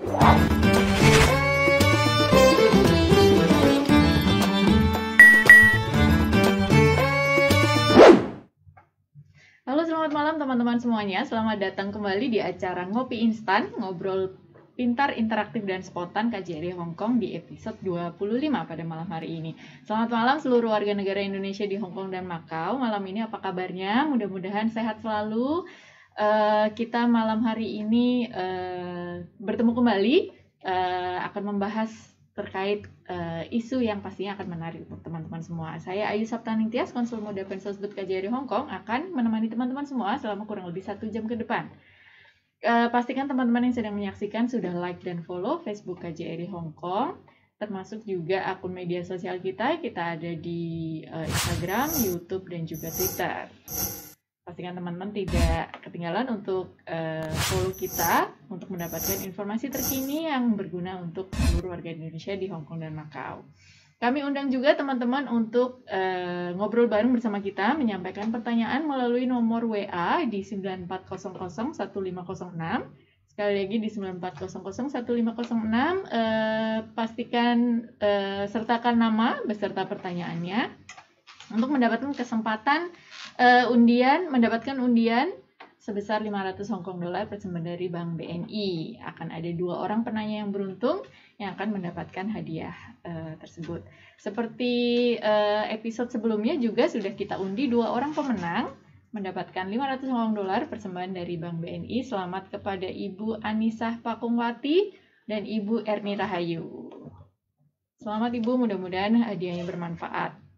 Halo, selamat malam teman-teman semuanya. Selamat datang kembali di acara Ngopi Instan, ngobrol pintar, interaktif, dan spontan KJRI Hong Kong di episode 25 pada malam hari ini. Selamat malam seluruh warga negara Indonesia di Hong Kong dan Macau. Malam ini apa kabarnya? Mudah-mudahan sehat selalu. Kita malam hari ini bertemu kembali, akan membahas terkait isu yang pastinya akan menarik untuk teman-teman semua. Saya Ayu Saptaning Tias, Konsul Muda Pensosbud KJRI Hong Kong, akan menemani teman-teman semua selama kurang lebih 1 jam ke depan. Pastikan teman-teman yang sedang menyaksikan sudah like dan follow Facebook KJRI Hong Kong, termasuk juga akun media sosial kita. Kita ada di Instagram, YouTube, dan juga Twitter. Pastikan teman-teman tidak ketinggalan untuk follow kita untuk mendapatkan informasi terkini yang berguna untuk seluruh warga Indonesia di Hong Kong dan Macau. Kami undang juga teman-teman untuk ngobrol bareng bersama kita, menyampaikan pertanyaan melalui nomor WA di 9400 1506. Sekali lagi di 9400 1506. Pastikan sertakan nama beserta pertanyaannya untuk mendapatkan kesempatan mendapatkan undian sebesar 500 Hong Kong dollar persembahan dari Bank BNI. Akan ada 2 orang penanya yang beruntung yang akan mendapatkan hadiah tersebut. Seperti episode sebelumnya juga sudah kita undi 2 orang pemenang mendapatkan 500 Hong Kong dollar persembahan dari Bank BNI. Selamat kepada Ibu Anisah Pakungwati dan Ibu Erni Rahayu. Selamat Ibu, mudah-mudahan hadiahnya bermanfaat.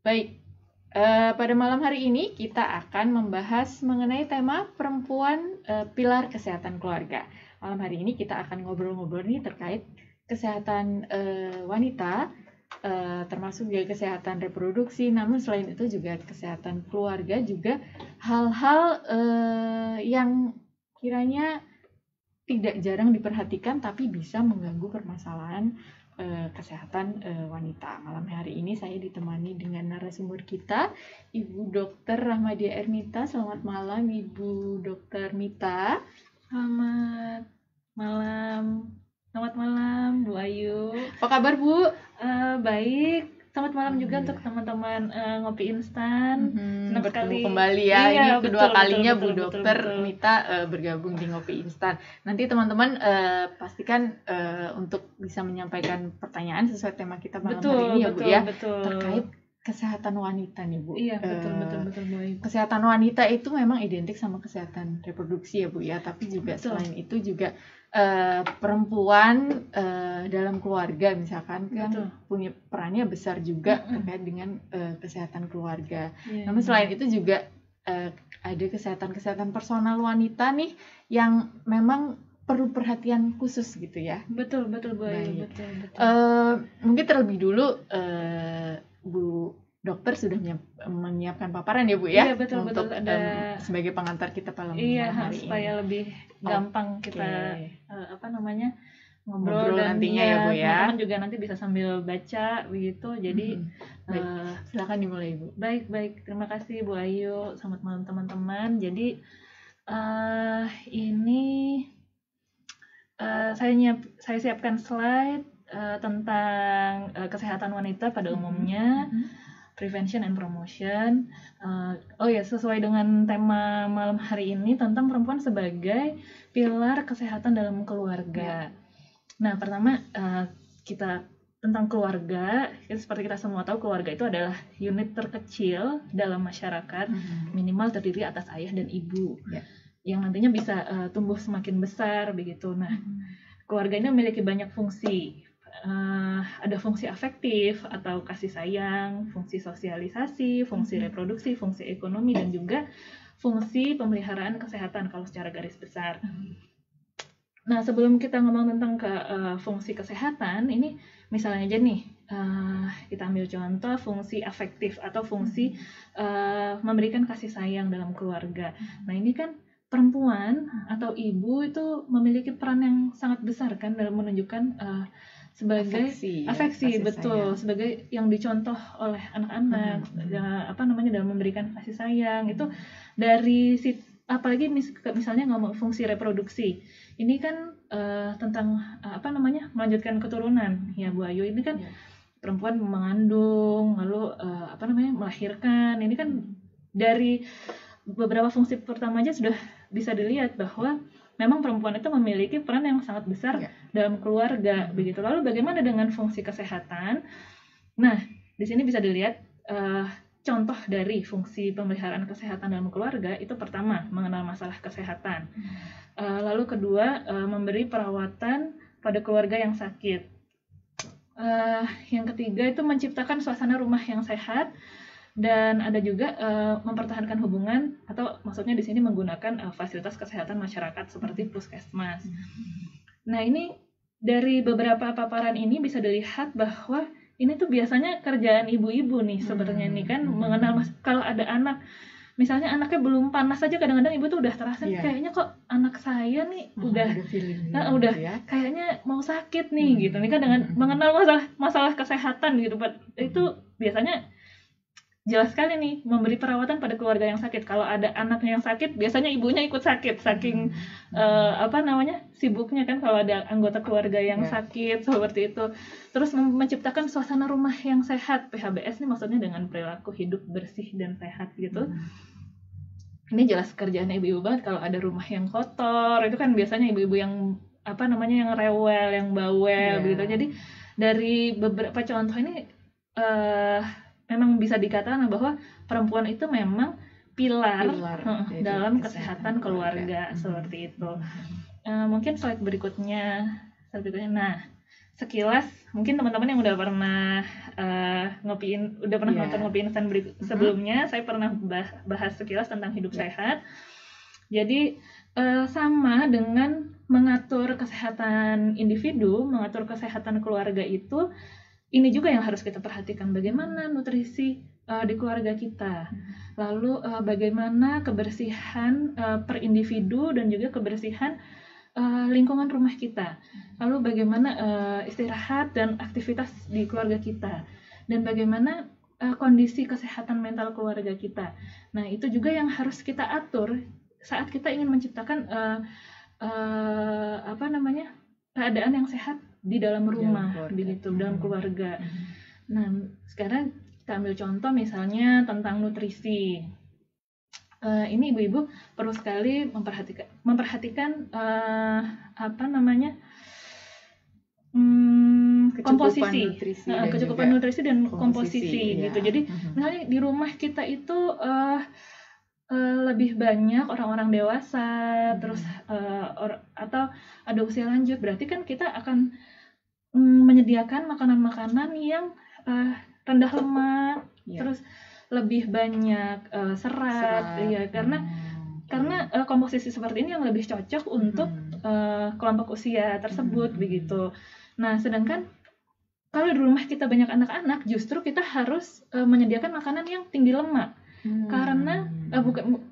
Baik, pada malam hari ini kita akan membahas mengenai tema perempuan pilar kesehatan keluarga. Malam hari ini kita akan ngobrol-ngobrol nih terkait kesehatan wanita, termasuk juga kesehatan reproduksi, namun selain itu juga kesehatan keluarga, juga hal-hal yang kiranya tidak jarang diperhatikan tapi bisa mengganggu permasalahan kesehatan wanita. Malam hari ini saya ditemani dengan narasumber kita, Ibu Dr. Rahmadia Ernita. Selamat malam Ibu Dr. Mita. Selamat malam Bu Ayu. Apa kabar Bu? Baik. Selamat malam juga untuk teman-teman Ngopi Instan. Senang bertemu kembali ya. Iya, ini kedua kalinya Bu Dokter Mita bergabung di Ngopi Instan. Nanti teman-teman pastikan untuk bisa menyampaikan pertanyaan sesuai tema kita malam hari ini ya Bu ya. Terkait kesehatan wanita nih Bu. Iya, betul Bu Ayu. Kesehatan wanita itu memang identik sama kesehatan reproduksi ya Bu ya, tapi juga selain itu juga perempuan dalam keluarga misalkan kan punya perannya besar juga terkait dengan kesehatan keluarga. Namun selain itu juga ada kesehatan personal wanita nih yang memang perlu perhatian khusus gitu ya. Betul Bu Ayu. Betul. Mungkin terlebih dulu Bu Dokter sudah menyiapkan paparan ya Bu ya, iya, betul, sebagai pengantar kita pada malam hari supaya lebih gampang kita ngobrol nantinya ya Bu ya. Teman-teman juga nanti bisa sambil baca begitu. Jadi silakan dimulai Bu. Baik. Terima kasih Bu Ayu. Selamat malam teman-teman. Jadi ini saya siapkan slide tentang kesehatan wanita pada umumnya. Prevention and Promotion. Sesuai dengan tema malam hari ini tentang perempuan sebagai pilar kesehatan dalam keluarga. Nah, pertama kita tentang keluarga. Seperti kita semua tahu, keluarga itu adalah unit terkecil dalam masyarakat, minimal terdiri atas ayah dan ibu, yang nantinya bisa tumbuh semakin besar begitu. Nah, keluarga ini memiliki banyak fungsi. Ada fungsi afektif atau kasih sayang, fungsi sosialisasi, fungsi reproduksi, fungsi ekonomi, dan juga fungsi pemeliharaan kesehatan kalau secara garis besar. Nah, sebelum kita ngomong tentang fungsi kesehatan, ini misalnya aja nih, kita ambil contoh fungsi afektif atau fungsi memberikan kasih sayang dalam keluarga. Nah, ini kan perempuan atau ibu itu memiliki peran yang sangat besar kan dalam menunjukkan sebagai afeksi betul sayang. Sebagai yang dicontoh oleh anak-anak dalam memberikan kasih sayang itu dari apalagi misalnya ngomong fungsi reproduksi, ini kan tentang melanjutkan keturunan ya Bu Ayu. Ini kan perempuan mengandung, lalu melahirkan. Ini kan dari beberapa fungsi pertama aja sudah bisa dilihat bahwa memang perempuan itu memiliki peran yang sangat besar dalam keluarga begitu. Lalu bagaimana dengan fungsi kesehatan? Nah, di sini bisa dilihat contoh dari fungsi pemeliharaan kesehatan dalam keluarga. Itu pertama, mengenal masalah kesehatan. Lalu kedua, memberi perawatan pada keluarga yang sakit. Yang ketiga itu menciptakan suasana rumah yang sehat. Dan ada juga mempertahankan hubungan, atau maksudnya di sini menggunakan fasilitas kesehatan masyarakat seperti puskesmas. Nah, ini dari beberapa paparan ini bisa dilihat bahwa ini tuh biasanya kerjaan ibu-ibu nih sebenarnya nih kan, mengenal kalau ada anak, misalnya anaknya belum panas aja, kadang-kadang ibu tuh udah terasa kayaknya kok anak saya nih udah kayaknya mau sakit nih gitu. Ini kan dengan mengenal masalah kesehatan gitu, itu biasanya jelas sekali nih memberi perawatan pada keluarga yang sakit. Kalau ada anaknya yang sakit, biasanya ibunya ikut sakit saking sibuknya kan kalau ada anggota keluarga yang sakit seperti itu. Terus menciptakan suasana rumah yang sehat. PHBS ini maksudnya dengan perilaku hidup bersih dan sehat gitu. Ini jelas kerjaan ibu-ibu banget. Kalau ada rumah yang kotor, itu kan biasanya ibu-ibu yang yang rewel, yang bawel begitu. Jadi dari beberapa contoh ini memang bisa dikatakan bahwa perempuan itu memang pilar dalam kesehatan keluarga seperti itu. Mungkin slide berikutnya. Nah, sekilas mungkin teman-teman yang udah pernah nonton Ngopi Instan sebelumnya, saya pernah bahas sekilas tentang hidup sehat. Jadi sama dengan mengatur kesehatan individu, mengatur kesehatan keluarga itu, ini juga yang harus kita perhatikan, bagaimana nutrisi di keluarga kita, lalu bagaimana kebersihan per individu dan juga kebersihan lingkungan rumah kita, lalu bagaimana istirahat dan aktivitas di keluarga kita, dan bagaimana kondisi kesehatan mental keluarga kita. Nah, itu juga yang harus kita atur saat kita ingin menciptakan keadaan yang sehat di dalam rumah begitu, dalam keluarga. Nah, sekarang kita ambil contoh misalnya tentang nutrisi. Ini ibu-ibu perlu sekali memperhatikan komposisi, kecukupan nutrisi dan komposisi gitu. Jadi misalnya di rumah kita itu lebih banyak orang-orang dewasa, terus atau ada usia lanjut, berarti kan kita akan menyediakan makanan-makanan yang rendah lemak, terus lebih banyak serat, ya karena komposisi seperti ini yang lebih cocok untuk kelompok usia tersebut begitu. Nah, sedangkan kalau di rumah kita banyak anak-anak, justru kita harus menyediakan makanan yang tinggi lemak. Karena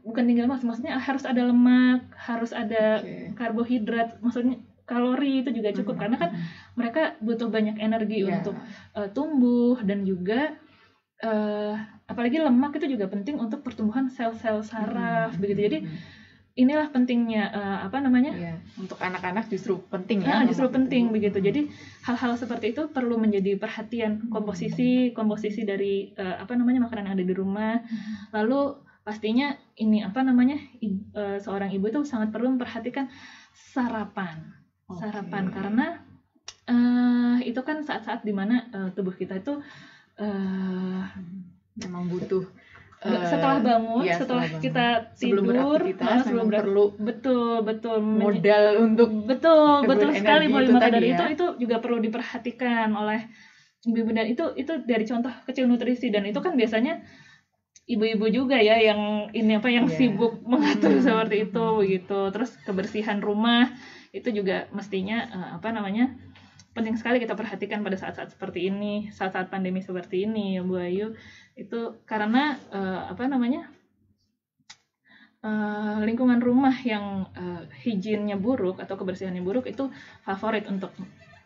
bukan tinggi lemak, maksudnya harus ada lemak, harus ada karbohidrat, maksudnya kalori itu juga cukup, karena kan mereka butuh banyak energi untuk tumbuh, dan juga apalagi lemak itu juga penting untuk pertumbuhan sel-sel saraf begitu. Jadi inilah pentingnya untuk anak-anak justru penting justru penting begitu. Jadi hal-hal seperti itu perlu menjadi perhatian, komposisi dari makanan yang ada di rumah. Lalu pastinya ini seorang ibu itu sangat perlu memperhatikan sarapan karena itu kan saat-saat dimana tubuh kita itu memang butuh setelah bangun, setelah kita tidur, sebelum perlu betul modal untuk betul sekali Bu. Maka dari itu juga perlu diperhatikan oleh ibu-ibu, dan itu dari contoh kecil nutrisi, dan itu kan biasanya ibu-ibu juga ya yang sibuk mengatur seperti itu begitu. Terus kebersihan rumah itu juga mestinya penting sekali kita perhatikan pada saat-saat seperti ini, saat-saat pandemi seperti ini ya Bu Ayu. Itu karena lingkungan rumah yang higiennya buruk atau kebersihannya buruk itu favorit untuk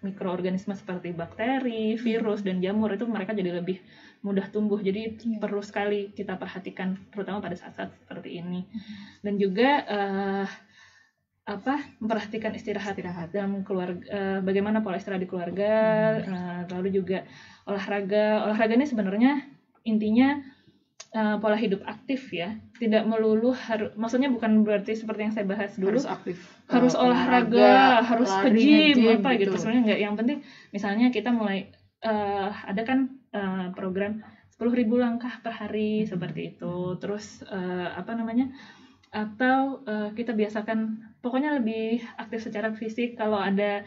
mikroorganisme seperti bakteri, virus, dan jamur. Itu mereka jadi lebih mudah tumbuh. Jadi Iya. perlu sekali kita perhatikan terutama pada saat-saat seperti ini. Dan juga memperhatikan istirahat dalam keluarga, bagaimana pola istirahat di keluarga, lalu juga olahraga ini sebenarnya intinya pola hidup aktif ya, tidak melulu maksudnya bukan berarti seperti yang saya bahas dulu harus aktif, harus olahraga, harus ke gym apa gitu, gitu. sebenarnya enggak. Yang penting misalnya kita mulai ada kan program 10.000 langkah per hari seperti itu, terus atau kita biasakan pokoknya lebih aktif secara fisik. Kalau ada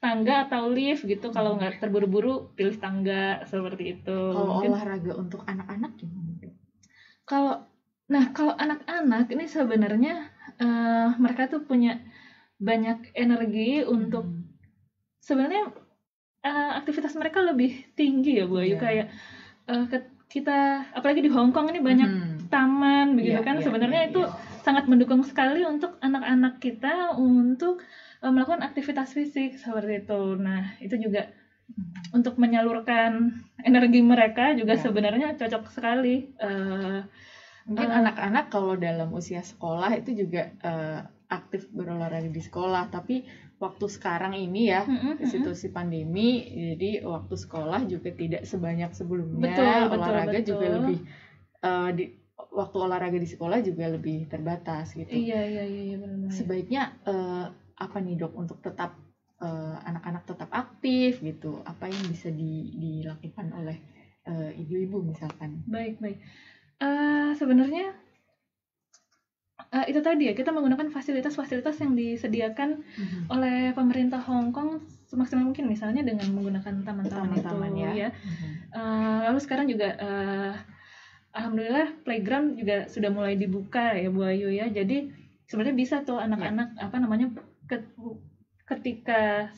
tangga atau lift gitu, kalau nggak terburu-buru pilih tangga seperti itu. Kalau Mungkin olahraga untuk anak-anak gimana? kalau anak-anak ini sebenarnya mereka tuh punya banyak energi untuk sebenarnya aktivitas mereka lebih tinggi ya Bu Ayu. Kayak kita apalagi di Hong Kong ini banyak taman begitu kan, sebenarnya itu sangat mendukung sekali untuk anak-anak kita untuk melakukan aktivitas fisik seperti itu. Nah itu juga untuk menyalurkan energi mereka juga sebenarnya cocok sekali. Mungkin anak-anak kalau dalam usia sekolah itu juga aktif berolahraga di sekolah, tapi waktu sekarang ini ya situasi pandemi, jadi waktu sekolah juga tidak sebanyak sebelumnya. Olahraga juga lebih waktu olahraga di sekolah juga lebih terbatas gitu. Iya benar. Sebaiknya apa nih Dok untuk tetap anak-anak tetap aktif gitu? Apa yang bisa dilakukan oleh ibu-ibu misalkan? Baik. Sebenarnya itu tadi ya, kita menggunakan fasilitas-fasilitas yang disediakan oleh pemerintah Hong Kong semaksimal mungkin, misalnya dengan menggunakan taman-taman itu ya. Lalu sekarang juga alhamdulillah playground juga sudah mulai dibuka ya Bu Ayu ya. Jadi sebenarnya bisa tuh anak-anak ketika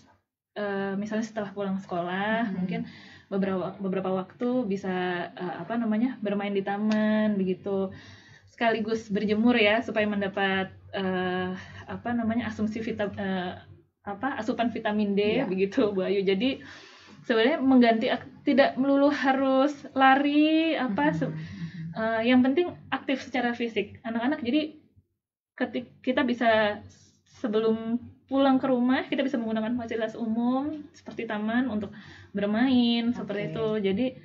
misalnya setelah pulang sekolah mungkin beberapa waktu bisa bermain di taman begitu, sekaligus berjemur ya supaya mendapat asupan vitamin D begitu Bu Ayu. Jadi sebenarnya mengganti, tidak melulu harus lari yang penting aktif secara fisik anak-anak. Jadi ketika kita bisa sebelum pulang ke rumah kita bisa menggunakan fasilitas umum seperti taman untuk bermain seperti itu. Jadi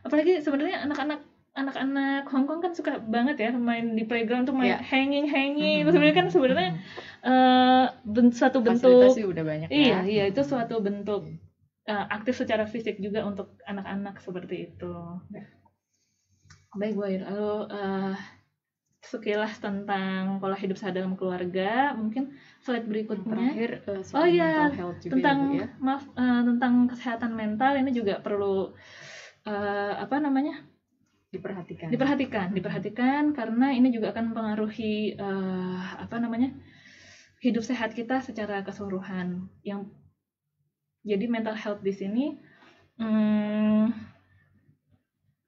apalagi sebenarnya anak-anak Hong Kong kan suka banget ya main di playground tuh, main hanging sebenarnya kan suatu bentuk fasilitasnya udah banyak iya itu suatu bentuk aktif secara fisik juga untuk anak-anak seperti itu. Baik Bu Ayu, lalu sekilas tentang pola hidup sehat dalam keluarga. Mungkin slide berikutnya terakhir mental health juga tentang ya, tentang kesehatan mental ini juga perlu diperhatikan karena ini juga akan mempengaruhi hidup sehat kita secara keseluruhan. Jadi mental health di sini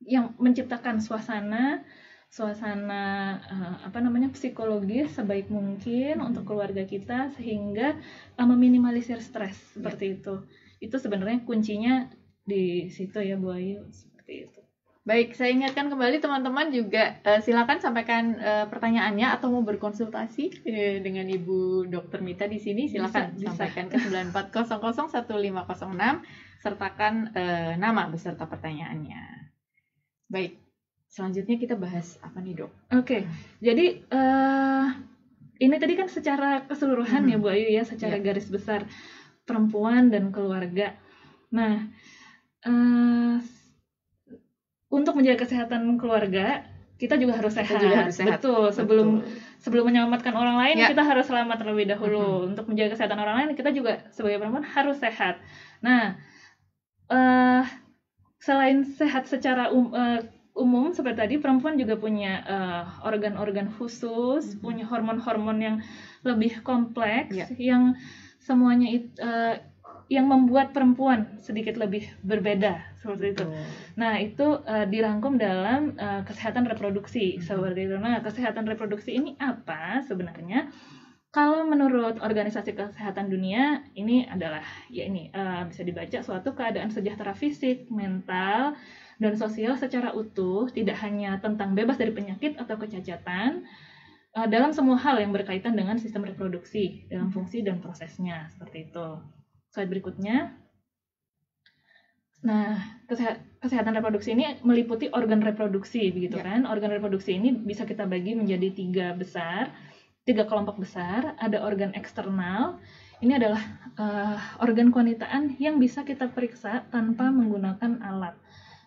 yang menciptakan suasana psikologis sebaik mungkin untuk keluarga kita sehingga meminimalisir stres seperti itu. Itu sebenarnya kuncinya di situ ya Bu Ayu, seperti itu. Baik, saya ingatkan kembali teman-teman juga silakan sampaikan pertanyaannya atau mau berkonsultasi dengan Ibu Dr. Mita di sini, silakan sampaikan ke 94001506, sertakan nama beserta pertanyaannya. Baik, selanjutnya kita bahas apa nih Dok? Oke, jadi ini tadi kan secara keseluruhan ya Bu Ayu ya, secara garis besar perempuan dan keluarga. Nah, untuk menjaga kesehatan keluarga kita juga harus sehat. Betul. Sebelum menyelamatkan orang lain kita harus selamat terlebih dahulu. Untuk menjaga kesehatan orang lain kita juga sebagai perempuan harus sehat. Nah, selain sehat secara umum seperti tadi, perempuan juga punya organ-organ khusus, punya hormon-hormon yang lebih kompleks, yang semuanya yang membuat perempuan sedikit lebih berbeda seperti itu. Nah, itu dirangkum dalam kesehatan reproduksi seperti itu. Nah, kesehatan reproduksi ini apa sebenarnya? Kalau menurut Organisasi Kesehatan Dunia, ini adalah bisa dibaca suatu keadaan sejahtera fisik, mental, dan sosial secara utuh, tidak hanya tentang bebas dari penyakit atau kecacatan, dalam semua hal yang berkaitan dengan sistem reproduksi, dalam fungsi dan prosesnya, seperti itu. Slide berikutnya. Nah, kesehatan reproduksi ini meliputi organ reproduksi, begitu kan? Organ reproduksi ini bisa kita bagi menjadi tiga kelompok besar. Ada organ eksternal, ini adalah organ kewanitaan yang bisa kita periksa tanpa menggunakan alat.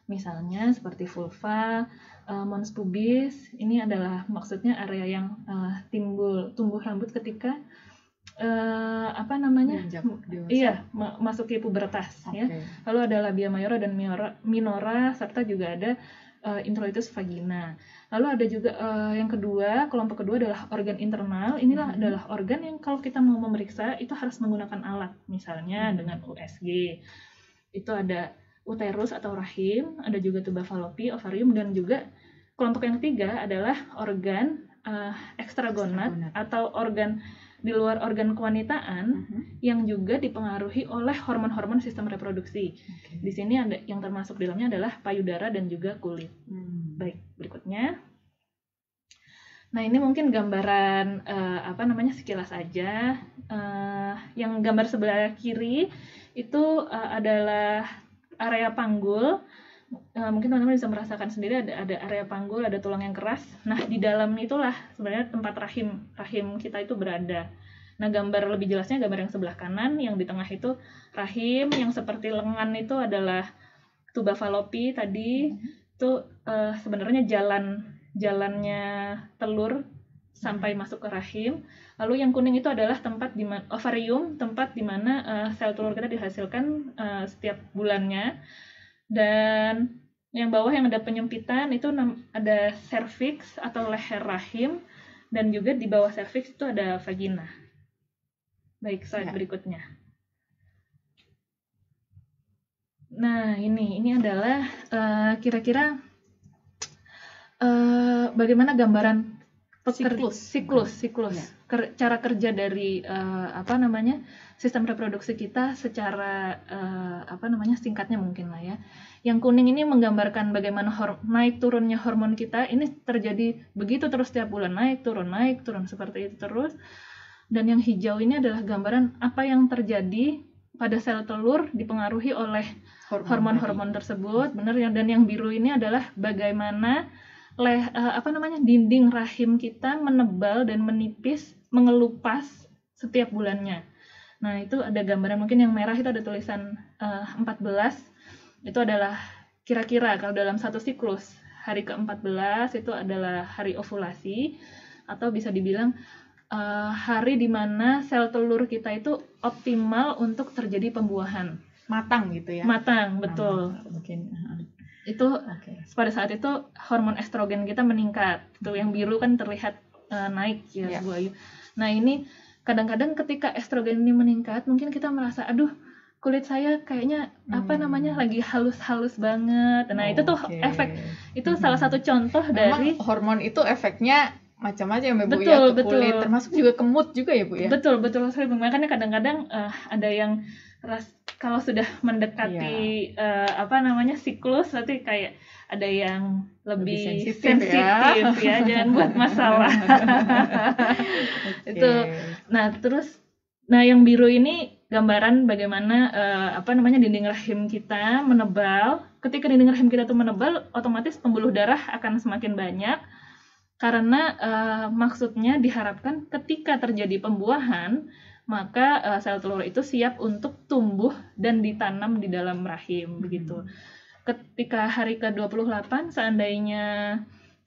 Misalnya seperti vulva, mons pubis, ini adalah maksudnya area yang tumbuh rambut ketika masuki pubertas. Ya. Lalu ada labia mayora dan minora, serta juga ada introitus vagina. Lalu ada juga yang kedua, kelompok kedua adalah organ internal. Inilah adalah organ yang kalau kita mau memeriksa itu harus menggunakan alat, misalnya dengan USG. Itu ada uterus atau rahim, ada juga tuba fallopi, ovarium, dan juga kelompok yang ketiga adalah organ ekstragonat atau organ di luar organ kewanitaan yang juga dipengaruhi oleh hormon-hormon sistem reproduksi. Di sini ada yang termasuk di dalamnya adalah payudara dan juga kulit. Baik, berikutnya. Nah, ini mungkin gambaran sekilas aja. Yang gambar sebelah kiri itu adalah area panggul. Mungkin teman-teman bisa merasakan sendiri ada area panggul, ada tulang yang keras. Nah, di dalam itulah sebenarnya tempat rahim kita itu berada. Nah, gambar lebih jelasnya gambar yang sebelah kanan, yang di tengah itu rahim, yang seperti lengan itu adalah tuba fallopi tadi. Itu sebenarnya jalannya telur sampai masuk ke rahim. Lalu yang kuning itu adalah tempat di mana ovarium, tempat di mana sel telur kita dihasilkan setiap bulannya. Dan yang bawah yang ada penyempitan itu ada cervix atau leher rahim, dan juga di bawah cervix itu ada vagina. Baik, slide berikutnya. Nah, ini adalah kira-kira bagaimana gambaran siklus. Cara kerja dari sistem reproduksi kita secara singkatnya mungkin lah ya. Yang kuning ini menggambarkan bagaimana naik turunnya hormon kita. Ini terjadi begitu terus setiap bulan, naik turun seperti itu terus. Dan yang hijau ini adalah gambaran apa yang terjadi pada sel telur dipengaruhi oleh hormon-hormon tersebut, benar ya. Dan yang biru ini adalah bagaimana dinding rahim kita menebal dan menipis, mengelupas setiap bulannya. Nah, itu ada gambaran, mungkin yang merah itu ada tulisan 14. Itu adalah kira-kira kalau dalam satu siklus, hari ke-14 itu adalah hari ovulasi, atau bisa dibilang hari di mana sel telur kita itu optimal untuk terjadi pembuahan. Matang gitu ya? Matang, betul. Mungkin. Itu pada saat itu hormon estrogen kita meningkat. Tuh yang biru kan terlihat naik ya, Bu Ayu. Nah, ini kadang-kadang ketika estrogen ini meningkat, mungkin kita merasa aduh, kulit saya kayaknya lagi halus-halus banget. Nah, itu tuh efek. Itu salah satu contoh dari hormon itu efeknya macam-macam ya, Bu, ya, ke kulit, termasuk juga ke mood juga ya, Bu ya. Betul sekali. Makanya kadang-kadang ada yang kalau sudah mendekati siklus, berarti kayak ada yang lebih sensitif ya, jangan buat masalah. Itu. Nah, yang biru ini gambaran bagaimana dinding rahim kita menebal. Ketika dinding rahim kita tuh menebal, otomatis pembuluh darah akan semakin banyak. Karena maksudnya diharapkan ketika terjadi pembuahan, maka sel telur itu siap untuk tumbuh dan ditanam di dalam rahim, begitu. Ketika hari ke-28 seandainya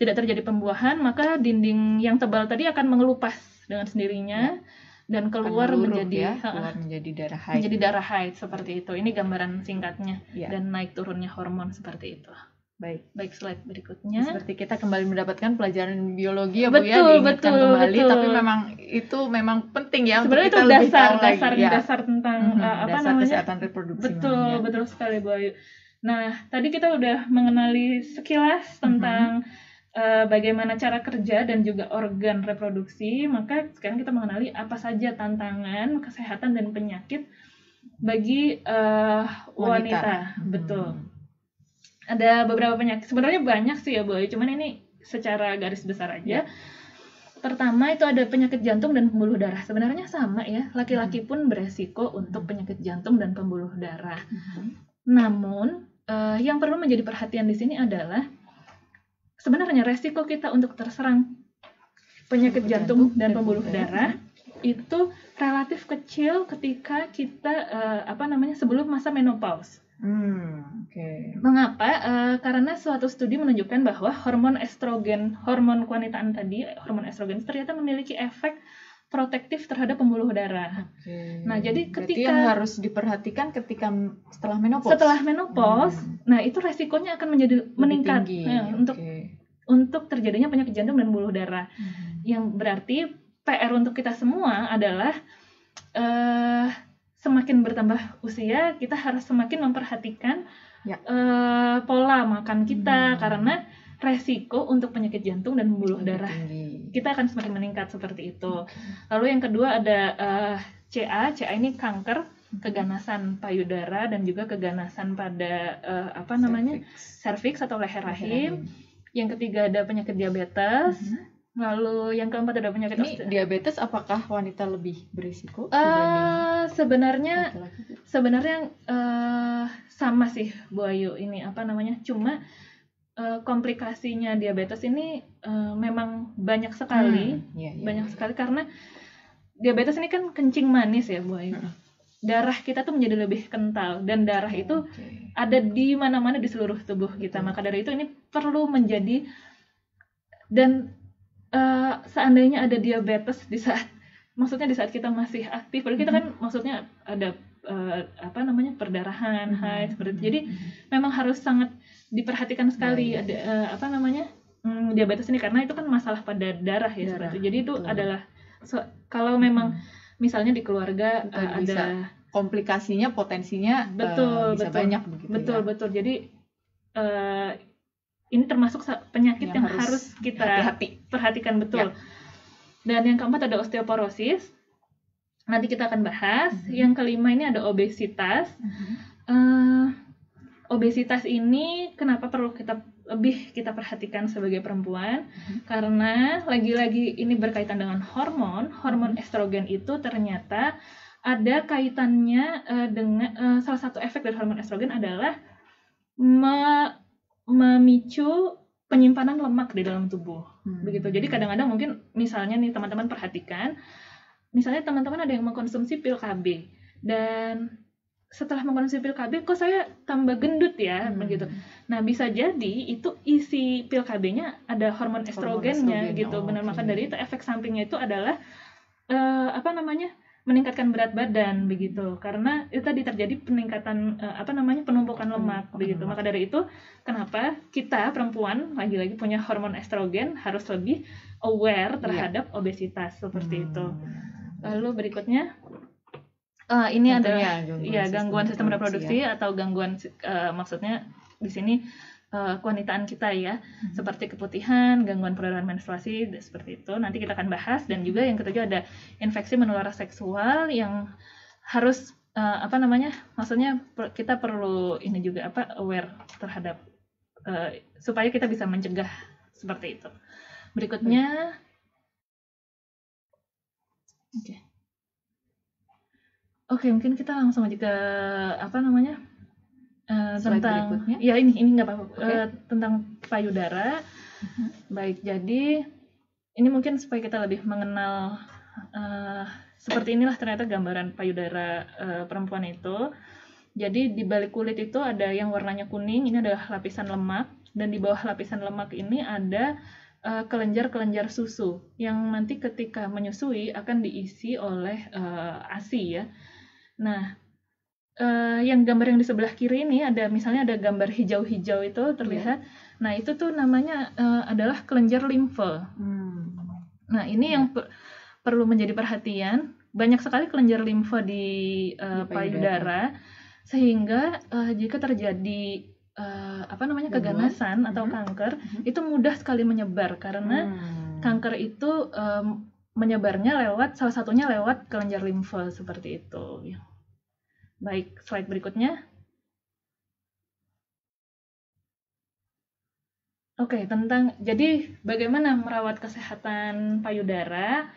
tidak terjadi pembuahan, maka dinding yang tebal tadi akan mengelupas dengan sendirinya dan keluar menjadi darah haid. Menjadi darah haid seperti itu. Ini gambaran singkatnya dan naik turunnya hormon seperti itu. Baik, slide berikutnya. Seperti kita kembali mendapatkan pelajaran biologi ya, Bu ya, diingatkan kembali. Betul. Tapi itu memang penting ya sebenarnya untuk kita lebih tahu lagi. Dasar tentang kesehatan reproduksi. Betul sekali, Bu Ayu. Nah, tadi kita udah mengenali sekilas tentang bagaimana cara kerja dan juga organ reproduksi, maka sekarang kita mengenali apa saja tantangan kesehatan dan penyakit bagi wanita. Betul. Ada beberapa penyakit, sebenarnya banyak sih ya Boy, cuman ini secara garis besar aja. Pertama itu ada penyakit jantung dan pembuluh darah. Sebenarnya sama ya, laki-laki pun beresiko untuk penyakit jantung dan pembuluh darah. Namun yang perlu menjadi perhatian di sini adalah sebenarnya resiko kita untuk terserang penyakit jantung dan pembuluh darah itu relatif kecil ketika kita sebelum masa menopause. Mengapa? Karena suatu studi menunjukkan bahwa hormon kewanitaan tadi, hormon estrogen ternyata memiliki efek protektif terhadap pembuluh darah. Nah, jadi ketika yang harus diperhatikan ketika setelah menopause. Nah itu resikonya akan menjadi meningkat untuk terjadinya penyakit jantung dan pembuluh darah. Yang berarti PR untuk kita semua adalah semakin bertambah usia, kita harus semakin memperhatikan pola makan kita, karena resiko untuk penyakit jantung dan pembuluh darah kita akan semakin meningkat seperti itu. Lalu yang kedua ada CA ini kanker keganasan payudara dan juga keganasan pada serviks atau leher rahim. Yang ketiga ada penyakit diabetes. Lalu yang keempat ada penyakit diabetes. Apakah wanita lebih berisiko? Sebenarnya sama sih Bu Ayu ini cuma komplikasinya diabetes ini memang banyak sekali. Banyak sekali karena diabetes ini kan kencing manis ya Bu Ayu. Darah kita tuh menjadi lebih kental dan darah itu ada di mana-mana di seluruh tubuh kita. Maka dari itu ini perlu menjadi, dan seandainya ada diabetes di saat kita masih aktif, padahal kita kan maksudnya ada perdarahan, haid seperti itu. Jadi memang harus sangat diperhatikan sekali diabetes ini, karena itu kan masalah pada darah ya seperti itu. Jadi itu adalah kalau memang misalnya di keluarga ada komplikasinya, potensinya bisa banyak begitu. Betul. Jadi ini termasuk penyakit yang harus kita perhatikan betul. Dan yang keempat ada osteoporosis. Nanti kita akan bahas. Yang kelima ini ada obesitas. Obesitas ini kenapa perlu kita perhatikan sebagai perempuan? Karena lagi-lagi ini berkaitan dengan hormon estrogen itu ternyata ada kaitannya dengan salah satu efek dari hormon estrogen adalah memicu penyimpanan lemak di dalam tubuh. Begitu. Jadi kadang-kadang mungkin misalnya nih teman-teman perhatikan, misalnya teman-teman ada yang mengkonsumsi pil KB dan setelah mengkonsumsi pil KB kok saya tambah gendut ya, begitu. Nah, bisa jadi itu isi pil KB-nya ada hormon estrogennya gitu. Benar, maka dari itu efek sampingnya itu adalah meningkatkan berat badan begitu, karena itu tadi terjadi peningkatan penumpukan lemak begitu. Maka dari itu kenapa kita perempuan lagi-lagi punya hormon estrogen harus lebih aware terhadap obesitas seperti itu. Lalu berikutnya ini adalah gangguan sistem reproduksi atau gangguan maksudnya di sini kewanitaan kita ya, seperti keputihan, gangguan peredaran menstruasi seperti itu. Nanti kita akan bahas. Dan juga yang ketujuh ada infeksi menular seksual yang harus maksudnya kita perlu ini juga aware terhadap supaya kita bisa mencegah seperti itu. Berikutnya Oke, mungkin kita langsung aja ke tentang berikutnya. Ya ini nggak apa-apa. Tentang payudara. Baik, jadi ini mungkin supaya kita lebih mengenal seperti inilah ternyata gambaran payudara perempuan itu. Jadi di balik kulit itu ada yang warnanya kuning, ini adalah lapisan lemak, dan di bawah lapisan lemak ini ada kelenjar-kelenjar susu yang nanti ketika menyusui akan diisi oleh ASI ya. Nah, yang gambar yang di sebelah kiri ini misalnya ada gambar hijau-hijau itu terlihat. Nah, itu tuh namanya adalah kelenjar limfe. Nah, ini yang perlu menjadi perhatian. Banyak sekali kelenjar limfe di payudara, sehingga jika terjadi keganasan atau kanker itu mudah sekali menyebar karena kanker itu menyebarnya salah satunya lewat kelenjar limfa seperti itu. Baik, slide berikutnya. Oke, jadi bagaimana merawat kesehatan payudara?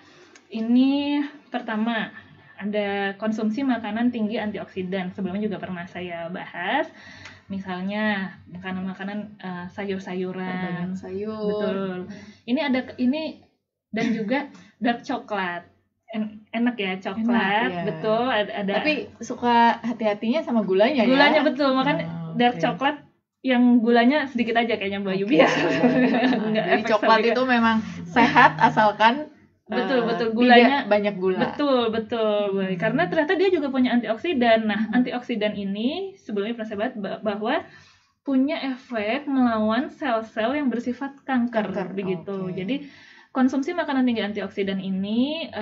Ini pertama, ada konsumsi makanan tinggi antioksidan. Sebelumnya juga pernah saya bahas. Misalnya makanan-makanan sayur-sayuran. Banyak sayur. Betul. Ini dan juga dark coklat. Enak ya coklat, ya. betul. Ada. Tapi suka hati-hatinya sama gulanya ya. Gulanya betul, makanya dark coklat yang gulanya sedikit aja kayaknya Mbak Yubi ya. Jadi coklat itu memang sehat asalkan betul gulanya banyak gula. Betul. Karena ternyata dia juga punya antioksidan. Nah, antioksidan ini sebelumnya pernah saya bahas bahwa punya efek melawan sel-sel yang bersifat kanker. Begitu. Jadi konsumsi makanan tinggi antioksidan ini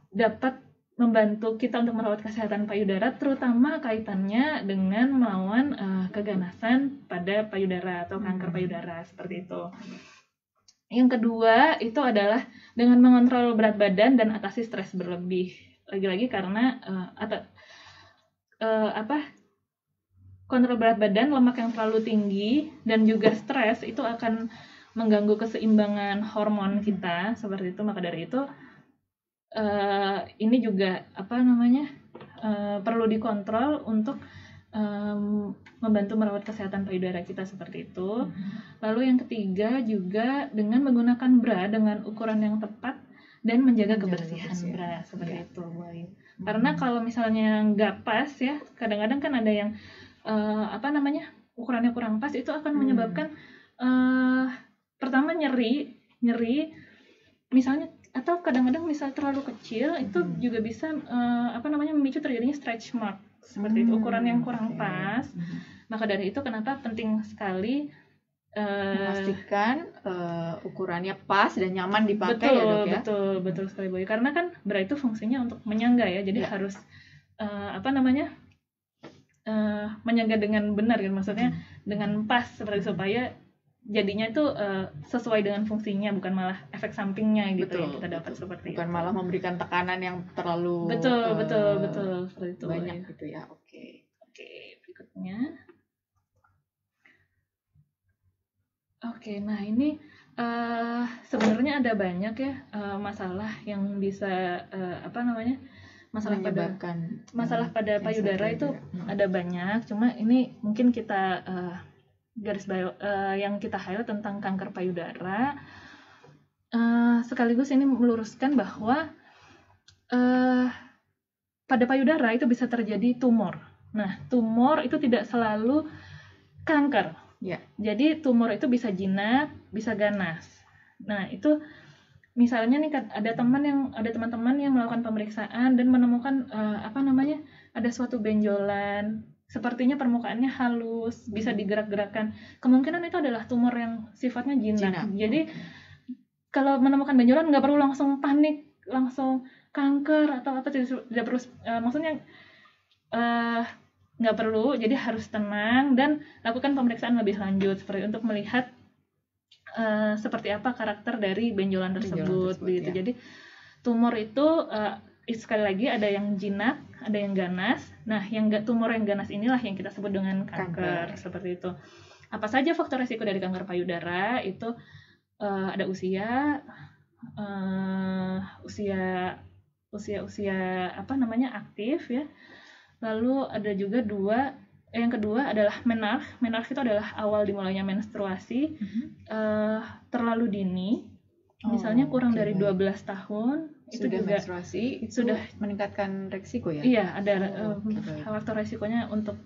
dapat membantu kita untuk merawat kesehatan payudara, terutama kaitannya dengan melawan keganasan pada payudara atau kanker payudara seperti itu. Yang kedua itu adalah dengan mengontrol berat badan dan atasi stres berlebih. Lagi-lagi karena kontrol berat badan, lemak yang terlalu tinggi dan juga stres itu akan mengganggu keseimbangan hormon kita seperti itu. Maka dari itu ini juga perlu dikontrol untuk membantu merawat kesehatan payudara kita seperti itu. Lalu yang ketiga juga dengan menggunakan bra dengan ukuran yang tepat dan menjaga kebersihan bra seperti itu. Karena kalau misalnya nggak pas ya, kadang-kadang kan ada yang ukurannya kurang pas, itu akan menyebabkan pertama nyeri misalnya, atau kadang-kadang misal terlalu kecil itu juga bisa memicu terjadinya stretch mark seperti itu, ukuran yang kurang pas. Maka dari itu kenapa penting sekali memastikan ukurannya pas dan nyaman dipakai ya dok ya. Betul sekali Boy. Karena kan bra itu fungsinya untuk menyangga ya, jadi harus menyangga dengan benar kan, maksudnya dengan pas seperti supaya jadinya itu sesuai dengan fungsinya, bukan malah efek sampingnya gitu yang kita dapat seperti bukan itu. Malah memberikan tekanan yang terlalu betul seperti itu banyak gitu ya. Oke, berikutnya. Nah ini sebenarnya ada banyak ya masalah yang bisa masalah pada payudara itu ada banyak. Cuma ini mungkin kita yang kita highlight tentang kanker payudara. Sekaligus ini meluruskan bahwa pada payudara itu bisa terjadi tumor. Nah, tumor itu tidak selalu kanker. Ya. Jadi tumor itu bisa jinak, bisa ganas. Nah, itu misalnya nih ada teman-teman yang melakukan pemeriksaan dan menemukan ada suatu benjolan, sepertinya permukaannya halus, bisa digerak-gerakkan. Kemungkinan itu adalah tumor yang sifatnya jinak. Jadi kalau menemukan benjolan nggak perlu langsung panik, langsung kanker atau apa, tidak perlu, maksudnya nggak perlu. Jadi harus tenang dan lakukan pemeriksaan lebih lanjut seperti untuk melihat seperti apa karakter dari benjolan tersebut begitu. Ya. Jadi tumor itu sekali lagi ada yang jinak, ada yang ganas. Nah, tumor yang ganas inilah yang kita sebut dengan kanker. Seperti itu. Apa saja faktor risiko dari kanker payudara? Itu ada usia aktif ya. Lalu ada juga yang kedua adalah menarche. Menarche itu adalah awal dimulainya menstruasi, terlalu dini. Misalnya kurang dari 12 tahun itu sudah juga menstruasi, sudah meningkatkan resiko ya? Iya, ada faktor resikonya untuk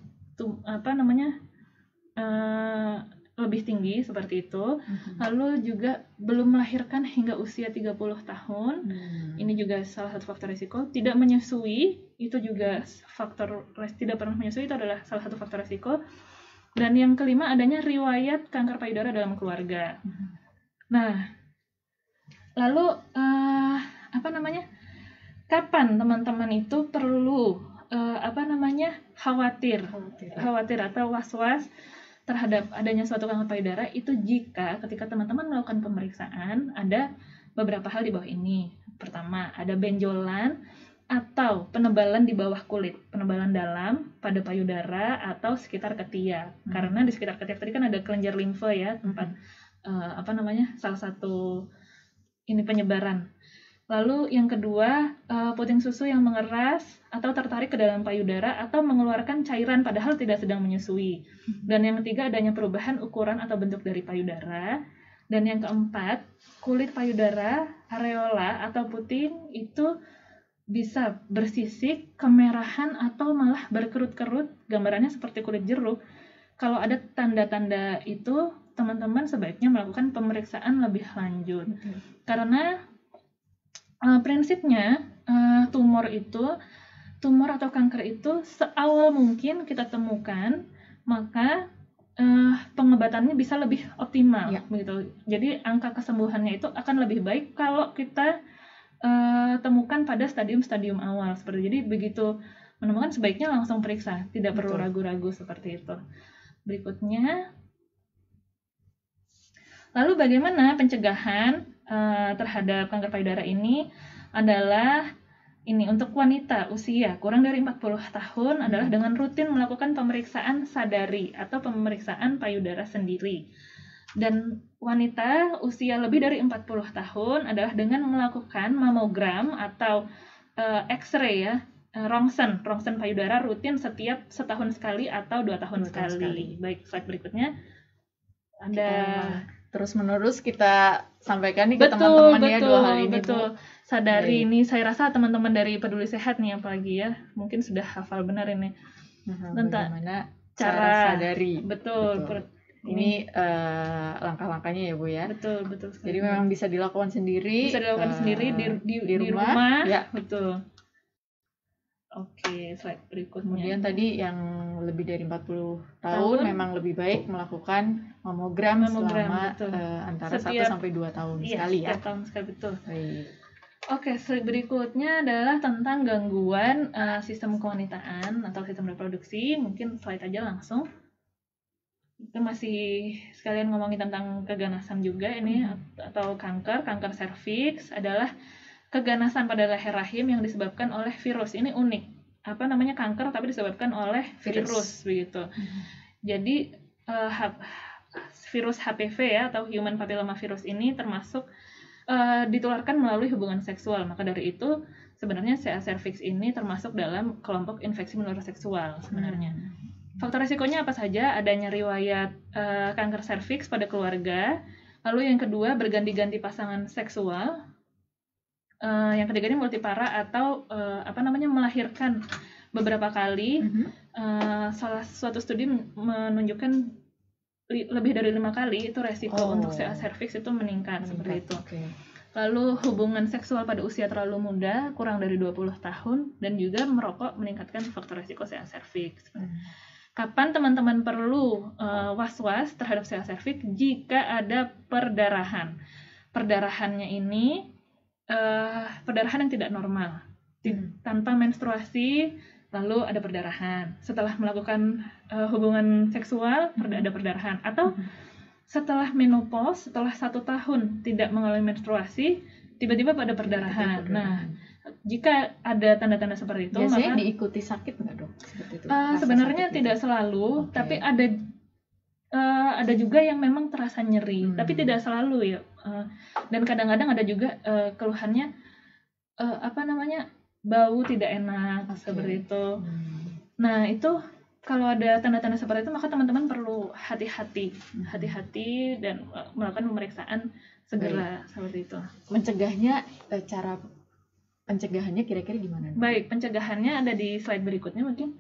lebih tinggi seperti itu. Lalu juga belum melahirkan hingga usia 30 tahun. Ini juga salah satu faktor risiko. Tidak menyusui itu juga tidak pernah menyusui itu adalah salah satu faktor risiko. Dan yang kelima adanya riwayat kanker payudara dalam keluarga. Nah, lalu kapan teman-teman itu perlu khawatir atau was-was terhadap adanya suatu kanker payudara itu jika ketika teman-teman melakukan pemeriksaan ada beberapa hal di bawah ini. Pertama, ada benjolan atau penebalan di bawah kulit, penebalan dalam pada payudara atau sekitar ketiak. Karena di sekitar ketiak tadi kan ada kelenjar limfe ya, tempat salah satu ini penyebaran. Lalu yang kedua, puting susu yang mengeras atau tertarik ke dalam payudara atau mengeluarkan cairan padahal tidak sedang menyusui. Dan yang ketiga, adanya perubahan ukuran atau bentuk dari payudara. Dan yang keempat, kulit payudara, areola atau puting itu bisa bersisik, kemerahan atau malah berkerut-kerut, gambarannya seperti kulit jeruk. Kalau ada tanda-tanda itu, teman-teman sebaiknya melakukan pemeriksaan lebih lanjut. Karena prinsipnya tumor atau kanker itu seawal mungkin kita temukan, maka pengobatannya bisa lebih optimal begitu. Jadi angka kesembuhannya itu akan lebih baik kalau kita temukan pada stadium-stadium awal seperti. Jadi begitu menemukan sebaiknya langsung periksa, tidak perlu ragu-ragu seperti itu. Berikutnya, lalu bagaimana pencegahan terhadap kanker payudara ini adalah ini untuk wanita usia kurang dari 40 tahun adalah dengan rutin melakukan pemeriksaan sadari atau pemeriksaan payudara sendiri. Dan wanita usia lebih dari 40 tahun adalah dengan melakukan mamogram atau X-ray ya, rongsen payudara rutin setiap setahun sekali atau 2 tahun sekali. Baik, slide berikutnya ada terus-menerus kita sampaikan nih ke teman-teman ya dua hal ini. Betul. Sadari ini, saya rasa teman-teman dari Peduli Sehat nih apalagi ya, mungkin sudah hafal benar ini. Tentang cara sadari. Betul. Ini langkah-langkahnya ya Bu ya. Betul. Jadi memang bisa dilakukan sendiri. Di rumah. Ya. Betul. Oke, slide berikutnya. Kemudian tadi yang lebih dari 40 tahun memang lebih baik melakukan mamogram selama antara 1 sampai 2 tahun sekali ya. 1 tahun sekali, betul. Baik. Oke, slide berikutnya adalah tentang gangguan sistem kewanitaan atau sistem reproduksi. Mungkin slide aja langsung. Kita masih sekalian ngomongin tentang keganasan juga ini atau kanker serviks adalah keganasan pada leher rahim yang disebabkan oleh virus. Ini unik. Kanker tapi disebabkan oleh virus begitu. Jadi virus HPV ya atau human papilloma virus ini termasuk ditularkan melalui hubungan seksual. Maka dari itu sebenarnya CA cervix ini termasuk dalam kelompok infeksi menular seksual sebenarnya. Faktor risikonya apa saja? Adanya riwayat kanker serviks pada keluarga. Lalu yang kedua, berganti-ganti pasangan seksual. Yang ketiganya multipara atau melahirkan beberapa kali. Suatu studi menunjukkan lebih dari 5 kali itu resiko untuk CA cervix itu meningkat seperti itu. Lalu hubungan seksual pada usia terlalu muda, kurang dari 20 tahun, dan juga merokok meningkatkan faktor resiko CA cervix. Kapan teman-teman perlu was-was terhadap CA cervix? Jika ada perdarahan. Perdarahannya ini perdarahan yang tidak normal, tanpa menstruasi, lalu ada perdarahan. Setelah melakukan hubungan seksual, ada perdarahan. Atau setelah menopause, setelah 1 tahun tidak mengalami menstruasi, tiba-tiba ada perdarahan. Nah, jika ada tanda-tanda seperti itu, biasanya maka diikuti sakit nggak dok? Seperti itu. Sebenarnya tidak selalu, tapi ada juga yang memang terasa nyeri, tapi tidak selalu ya. Dan kadang-kadang ada juga keluhannya bau tidak enak seperti itu. Nah, itu kalau ada tanda-tanda seperti itu maka teman-teman perlu hati-hati dan melakukan pemeriksaan segera. Seperti itu. Mencegahnya, cara pencegahannya kira-kira gimana? Baik, pencegahannya ada di slide berikutnya mungkin.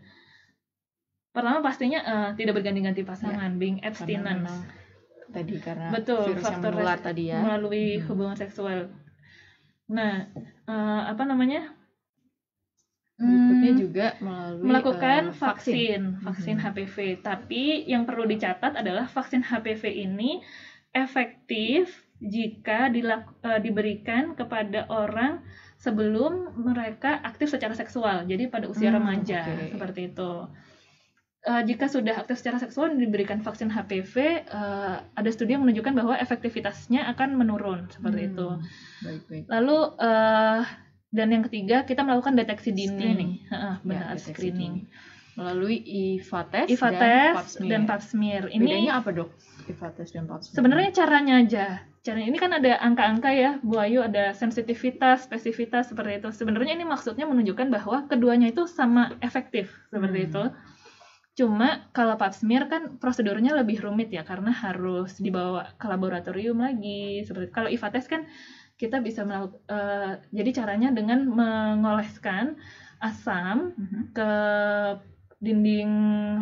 Pertama pastinya tidak berganti-ganti pasangan, being abstinence. Tadi karena betul, virus yang menular tadi ya. Melalui hubungan seksual. Nah, berikutnya juga melakukan vaksin HPV. Tapi yang perlu dicatat adalah vaksin HPV ini efektif jika diberikan kepada orang sebelum mereka aktif secara seksual, jadi pada usia remaja, seperti itu. Jika sudah aktif secara seksual dan diberikan vaksin HPV, ada studi yang menunjukkan bahwa efektivitasnya akan menurun, seperti itu. Baik. Lalu dan yang ketiga, kita melakukan deteksi dini, screening melalui IVA test dan pap smear. Ini bedanya apa, Dok? IVA test dan pap smear. Sebenarnya caranya aja. Caranya ini kan ada angka-angka ya, Bu Ayu, ada sensitivitas, spesifitas seperti itu. Sebenarnya ini maksudnya menunjukkan bahwa keduanya itu sama efektif seperti itu. Cuma kalau pap smear kan prosedurnya lebih rumit ya, karena harus dibawa ke laboratorium lagi. Seperti kalau IVA test kan kita bisa melakukan, jadi caranya dengan mengoleskan asam ke dinding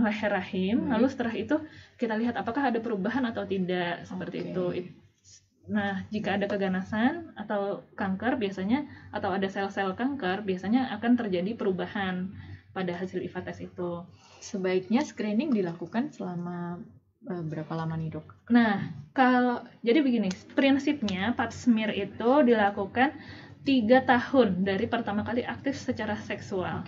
leher rahim, lalu setelah itu kita lihat apakah ada perubahan atau tidak, seperti itu. Nah, jika ada keganasan atau kanker biasanya, atau ada sel-sel kanker, biasanya akan terjadi perubahan pada hasil IVA test itu. Sebaiknya screening dilakukan selama berapa lama nih, Dok? Nah, jadi begini, prinsipnya pap smear itu dilakukan 3 tahun dari pertama kali aktif secara seksual.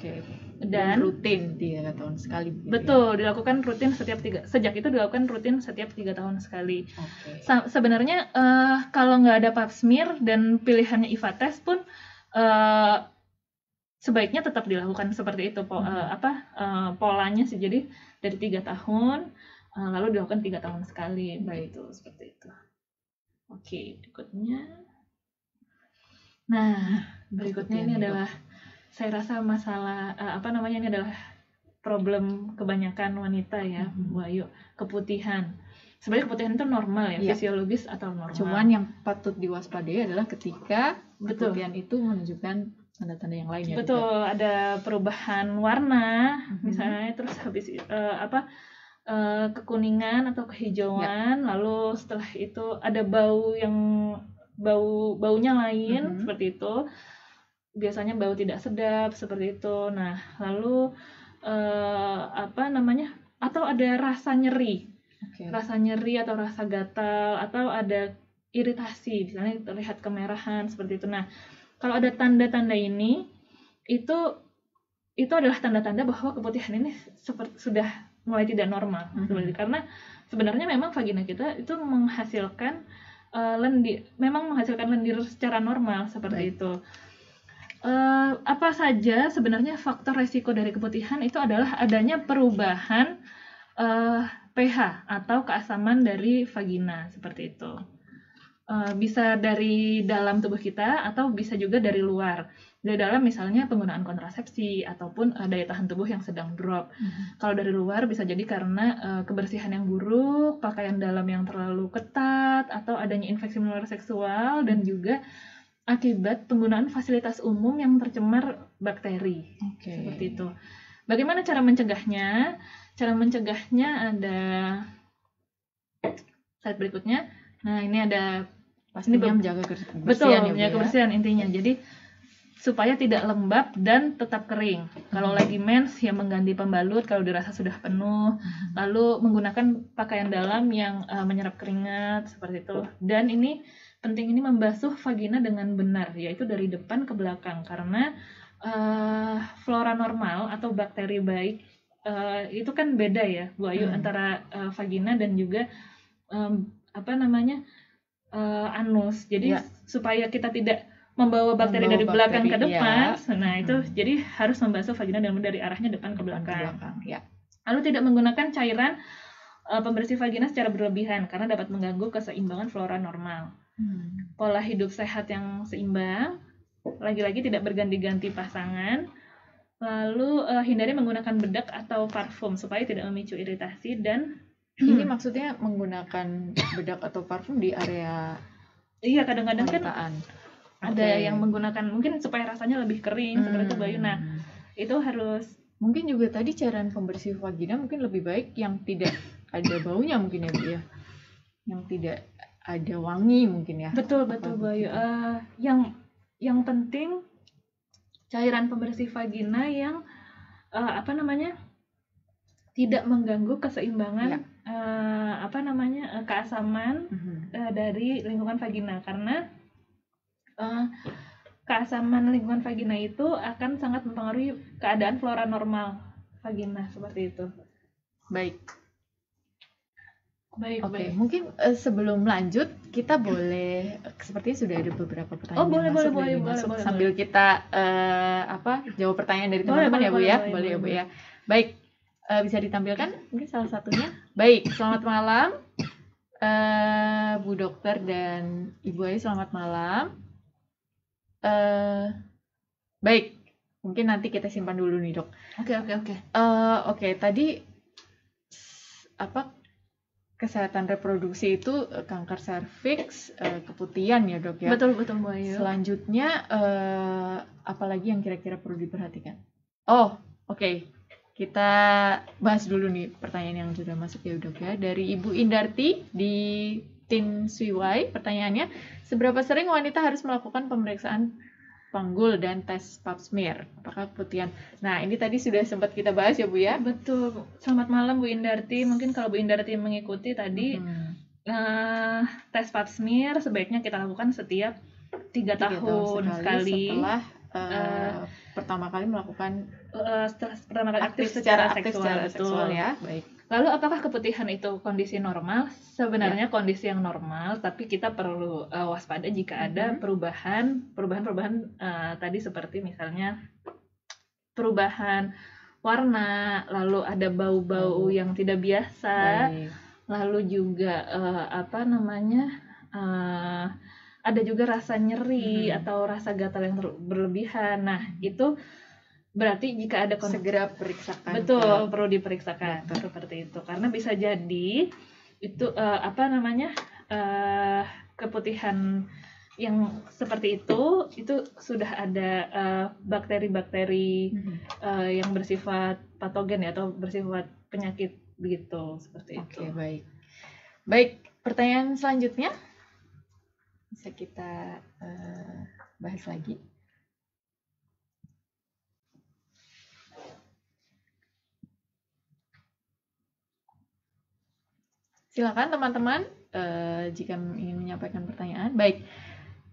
Dan rutin 3 tahun sekali. Betul, dilakukan rutin sejak itu dilakukan rutin setiap 3 tahun sekali. Sebenarnya kalau nggak ada pap smear dan pilihannya IVA test pun sebaiknya tetap dilakukan seperti itu polanya sih. Jadi dari 3 tahun lalu dilakukan 3 tahun sekali. Baik, itu seperti itu. Berikutnya. Nah, berikutnya ini adalah, saya rasa masalah ini adalah problem kebanyakan wanita ya, Bu Ayu, keputihan. Sebenarnya keputihan itu normal ya, fisiologis atau normal. Cuman yang patut diwaspadai adalah ketika keputihan itu menunjukkan tanda-tanda yang lain ya. Betul, ada perubahan warna, misalnya, terus habis kekuningan atau kehijauan, lalu setelah itu ada baunya lain, seperti itu. Biasanya bau tidak sedap seperti itu. Nah, lalu atau ada rasa nyeri. Rasa nyeri atau rasa gatal atau ada iritasi, misalnya terlihat kemerahan seperti itu. Nah, kalau ada tanda-tanda ini, itu adalah tanda-tanda bahwa keputihan ini sudah mulai tidak normal. Karena sebenarnya memang vagina kita itu menghasilkan lendir secara normal seperti itu. Apa saja sebenarnya faktor resiko dari keputihan itu adalah adanya perubahan pH atau keasaman dari vagina seperti itu. Bisa dari dalam tubuh kita atau bisa juga dari luar. Dari dalam misalnya penggunaan kontrasepsi ataupun daya tahan tubuh yang sedang drop. Kalau dari luar bisa jadi karena kebersihan yang buruk, pakaian dalam yang terlalu ketat, atau adanya infeksi menular seksual, dan juga akibat penggunaan fasilitas umum yang tercemar bakteri. Seperti itu. Bagaimana cara mencegahnya? Cara mencegahnya ada slide berikutnya. Nah, ini ada pastinya menjaga kebersihan. Betul, menjaga kebersihan intinya. Jadi supaya tidak lembab dan tetap kering. Kalau lagi mens ya mengganti pembalut kalau dirasa sudah penuh. Lalu menggunakan pakaian dalam yang menyerap keringat seperti itu. Dan ini penting, ini membasuh vagina dengan benar, yaitu dari depan ke belakang, karena flora normal atau bakteri baik itu kan beda ya, Bu Ayu, antara vagina dan juga anus. Jadi supaya kita tidak membawa bakteri dari belakang ke depan, nah itu jadi harus membasuh vagina dari arahnya depan ke belakang. Lalu tidak menggunakan cairan pembersih vagina secara berlebihan karena dapat mengganggu keseimbangan flora normal. Pola hidup sehat yang seimbang, lagi-lagi tidak berganti-ganti pasangan. Lalu hindari menggunakan bedak atau parfum supaya tidak memicu iritasi. Dan ini maksudnya menggunakan bedak atau parfum di area kadang-kadang kan ada yang menggunakan mungkin supaya rasanya lebih kering seperti itu, Bayu. Nah, itu harus, mungkin juga tadi cairan pembersih vagina mungkin lebih baik yang tidak ada baunya mungkin ya, Bu ya. Yang tidak ada wangi mungkin ya. Betul Bayu. Yang penting cairan pembersih vagina yang tidak mengganggu keseimbangan keasaman dari lingkungan vagina, karena keasaman lingkungan vagina itu akan sangat mempengaruhi keadaan flora normal vagina seperti itu. Baik. Baik. Mungkin sebelum lanjut kita boleh, sepertinya sudah ada beberapa pertanyaan boleh, sambil kita jawab pertanyaan dari teman-teman ya Bu ya. Boleh ya Bu ya. Baik, bisa ditampilkan mungkin salah satunya. Baik, selamat malam Bu Dokter dan Ibu Ayu, selamat malam. Baik, mungkin nanti kita simpan dulu nih Dok. Oke, tadi kesehatan reproduksi itu kanker serviks, keputihan ya Dok ya. Betul Bu Ayu. Selanjutnya apalagi yang kira-kira perlu diperhatikan? Kita bahas dulu nih pertanyaan yang sudah masuk ya Dok ya. Dari Ibu Indarti di Tin Swiwai, pertanyaannya, seberapa sering wanita harus melakukan pemeriksaan panggul dan tes pap smear? Apakah keputihan? Nah, ini tadi sudah sempat kita bahas ya Bu ya. Betul. Selamat malam Bu Indarti. Mungkin kalau Bu Indarti mengikuti tadi tes pap smear sebaiknya kita lakukan setiap 3 tahun sekali. Setelah pertama kali melakukan aktif secara seksual ya. Baik. Lalu apakah keputihan itu kondisi normal? Sebenarnya kondisi yang normal, tapi kita perlu waspada jika ada perubahan tadi seperti misalnya perubahan warna, lalu ada bau-bau yang tidak biasa, lalu juga ada juga rasa nyeri atau rasa gatal yang berlebihan. Nah, itu berarti jika ada segera periksakan. Betul, perlu diperiksakan seperti itu. Karena bisa jadi itu keputihan yang seperti itu sudah ada bakteri-bakteri yang bersifat patogen ya, atau bersifat penyakit begitu, seperti itu. Oke, baik. Pertanyaan selanjutnya bisa kita bahas lagi. Silakan teman-teman jika ingin menyampaikan pertanyaan. Baik,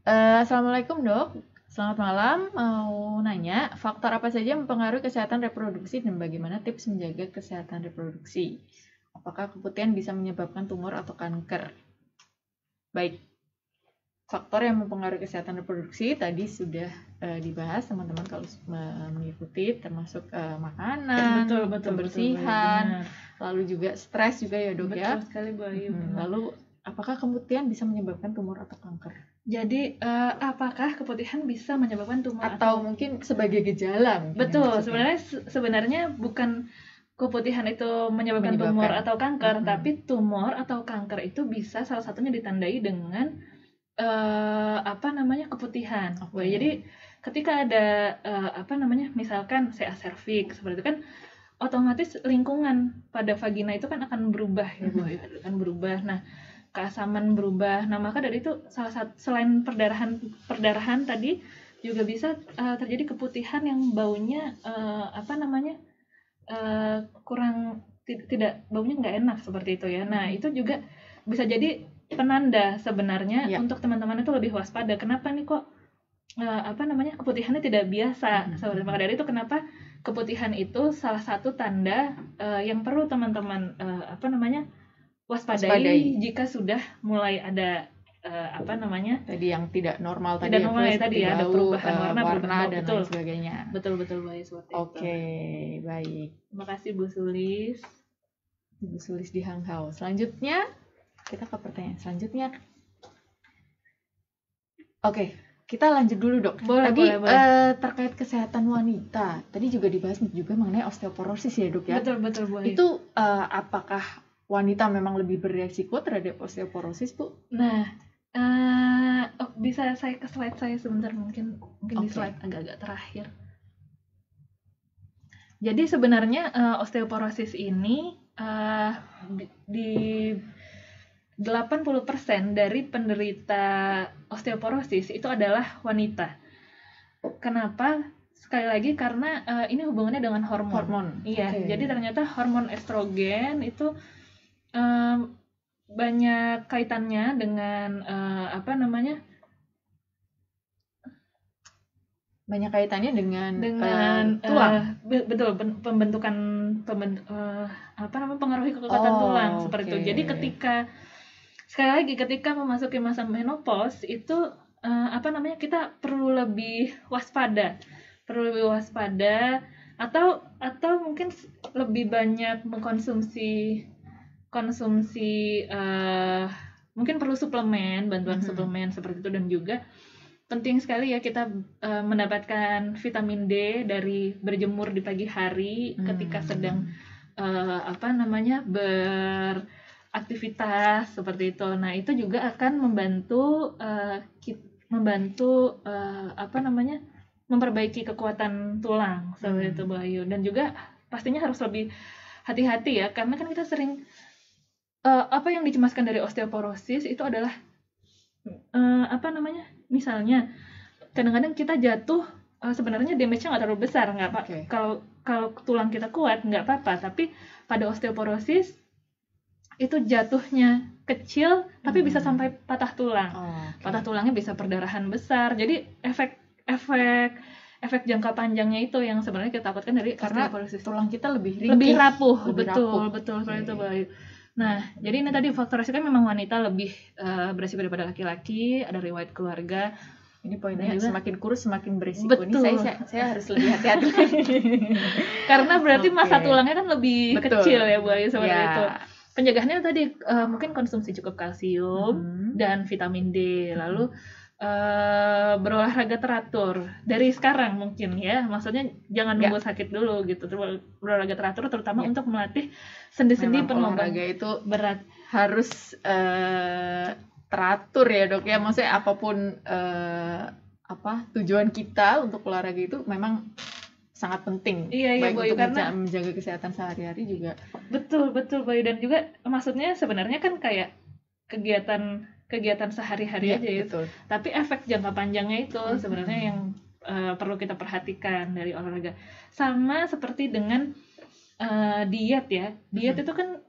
Assalamualaikum Dok, selamat malam. Mau nanya, faktor apa saja yang mempengaruhi kesehatan reproduksi dan bagaimana tips menjaga kesehatan reproduksi? Apakah keputihan bisa menyebabkan tumor atau kanker? Baik, faktor yang mempengaruhi kesehatan reproduksi tadi sudah dibahas teman-teman kalau mengikuti, termasuk makanan, kebersihan, lalu juga stres juga ya Dok ya. Betul sekali Bu Ayu. Lalu apakah keputihan bisa menyebabkan tumor atau kanker? Jadi apakah keputihan bisa menyebabkan tumor atau mungkin sebagai gejala? Betul, sebenarnya bukan keputihan itu menyebabkan tumor atau kanker, tapi tumor atau kanker itu bisa salah satunya ditandai dengan keputihan. Jadi ketika ada misalkan CA cervix seperti itu kan, otomatis lingkungan pada vagina itu kan akan berubah ya Bu, akan berubah. Nah, keasaman berubah. Nah, maka dari itu selain perdarahan tadi juga bisa terjadi keputihan yang baunya kurang tidak, baunya nggak enak seperti itu ya. Nah, itu juga bisa jadi penanda sebenarnya untuk teman-teman itu lebih waspada. Kenapa nih kok keputihannya tidak biasa? Maka dari itu kenapa keputihan itu salah satu tanda yang perlu teman-teman waspadai jika sudah mulai ada tadi yang tidak normal tadi ya, ada perubahan warna dan lain sebagainya. Betul baik, seperti itu. Oke, baik. Terima kasih Bu Sulis. Ibu Sulis di Hangzhou. Selanjutnya kita ke pertanyaan selanjutnya. Oke, kita lanjut dulu Dok. Boleh. Terkait kesehatan wanita, tadi juga dibahas juga mengenai osteoporosis ya Dok ya. Betul Bu. Itu apakah wanita memang lebih beresiko terhadap osteoporosis Bu? Nah, bisa saya ke slide saya sebentar, mungkin di slide agak-agak terakhir. Jadi sebenarnya osteoporosis ini di 80% dari penderita osteoporosis itu adalah wanita. Kenapa? Sekali lagi karena ini hubungannya dengan hormon. Iya, jadi ternyata hormon estrogen itu banyak kaitannya dengan banyak kaitannya dengan tulang. Betul, pembentukan pengaruhi kekuatan tulang seperti itu. Jadi sekali lagi ketika memasuki masa menopause itu kita perlu lebih waspada atau mungkin lebih banyak mengkonsumsi mungkin perlu bantuan suplemen seperti itu. Dan juga penting sekali ya kita mendapatkan vitamin D dari berjemur di pagi hari ketika sedang beraktivitas seperti itu. Nah, itu juga akan membantu memperbaiki kekuatan tulang seperti itu, Bu Ayu. Dan juga pastinya harus lebih hati-hati ya, karena kan kita sering apa yang dicemaskan dari osteoporosis itu adalah misalnya kadang-kadang kita jatuh, sebenarnya damage-nya nggak terlalu besar, nggak apa. Kalau tulang kita kuat nggak apa-apa, tapi pada osteoporosis itu jatuhnya kecil tapi bisa sampai patah tulang. Patah tulangnya bisa perdarahan besar. Jadi efek jangka panjangnya itu yang sebenarnya kita takutkan dari osteoporosis. Tulang kita lebih rapuh. Betul seperti itu, Bayu. Nah, jadi ini tadi faktor resiko memang wanita lebih beresiko daripada laki-laki, ada riwayat keluarga. Ini poinnya semakin kurus semakin beresiko. Betul. Ini saya harus lebih hati-hati. Karena berarti masa tulangnya kan lebih kecil ya, Bu Ayu, seperti itu. Pencegahannya tadi mungkin konsumsi cukup kalsium dan vitamin D, lalu berolahraga teratur dari sekarang mungkin ya, maksudnya jangan nunggu sakit dulu gitu. Berolahraga teratur terutama untuk melatih sendi-sendi penuh. Olahraga itu berat, harus teratur ya, Dok ya. Maksudnya apapun tujuan kita untuk olahraga itu memang sangat penting. Iya, baik Boy, untuk karena menjaga kesehatan sehari-hari juga. Betul Boy. Dan juga maksudnya sebenarnya kan kayak kegiatan sehari-hari aja ya. Betul. Tapi efek jangka panjangnya itu sebenarnya yang perlu kita perhatikan dari olahraga. Sama seperti dengan diet ya. Diet itu kan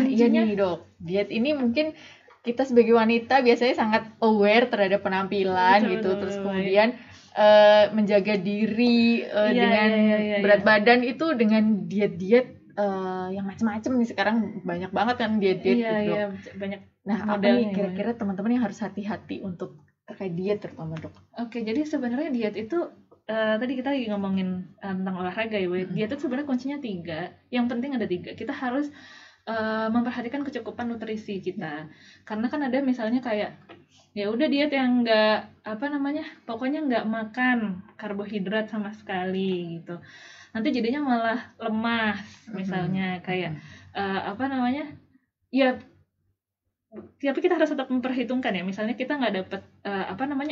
iya nih, Dok. Diet ini mungkin kita sebagai wanita biasanya sangat aware terhadap penampilan. Betul, gitu. Terus kemudian menjaga diri dengan berat badan itu dengan diet-diet yang macam-macam nih. Sekarang banyak banget kan diet-diet gitu. Iya, banyak. Nah, apa nih kira-kira teman-teman yang harus hati-hati untuk terkait diet terutama, Dok? Oke, jadi sebenarnya diet itu tadi kita lagi ngomongin tentang olahraga ya, Diet itu sebenarnya kuncinya 3. Yang penting ada 3. Kita harus memperhatikan kecukupan nutrisi kita. Karena kan ada misalnya kayak ya udah diet yang pokoknya nggak makan karbohidrat sama sekali gitu. Nanti jadinya malah lemas misalnya kayak ya, tapi kita harus tetap memperhitungkan ya, misalnya kita nggak dapat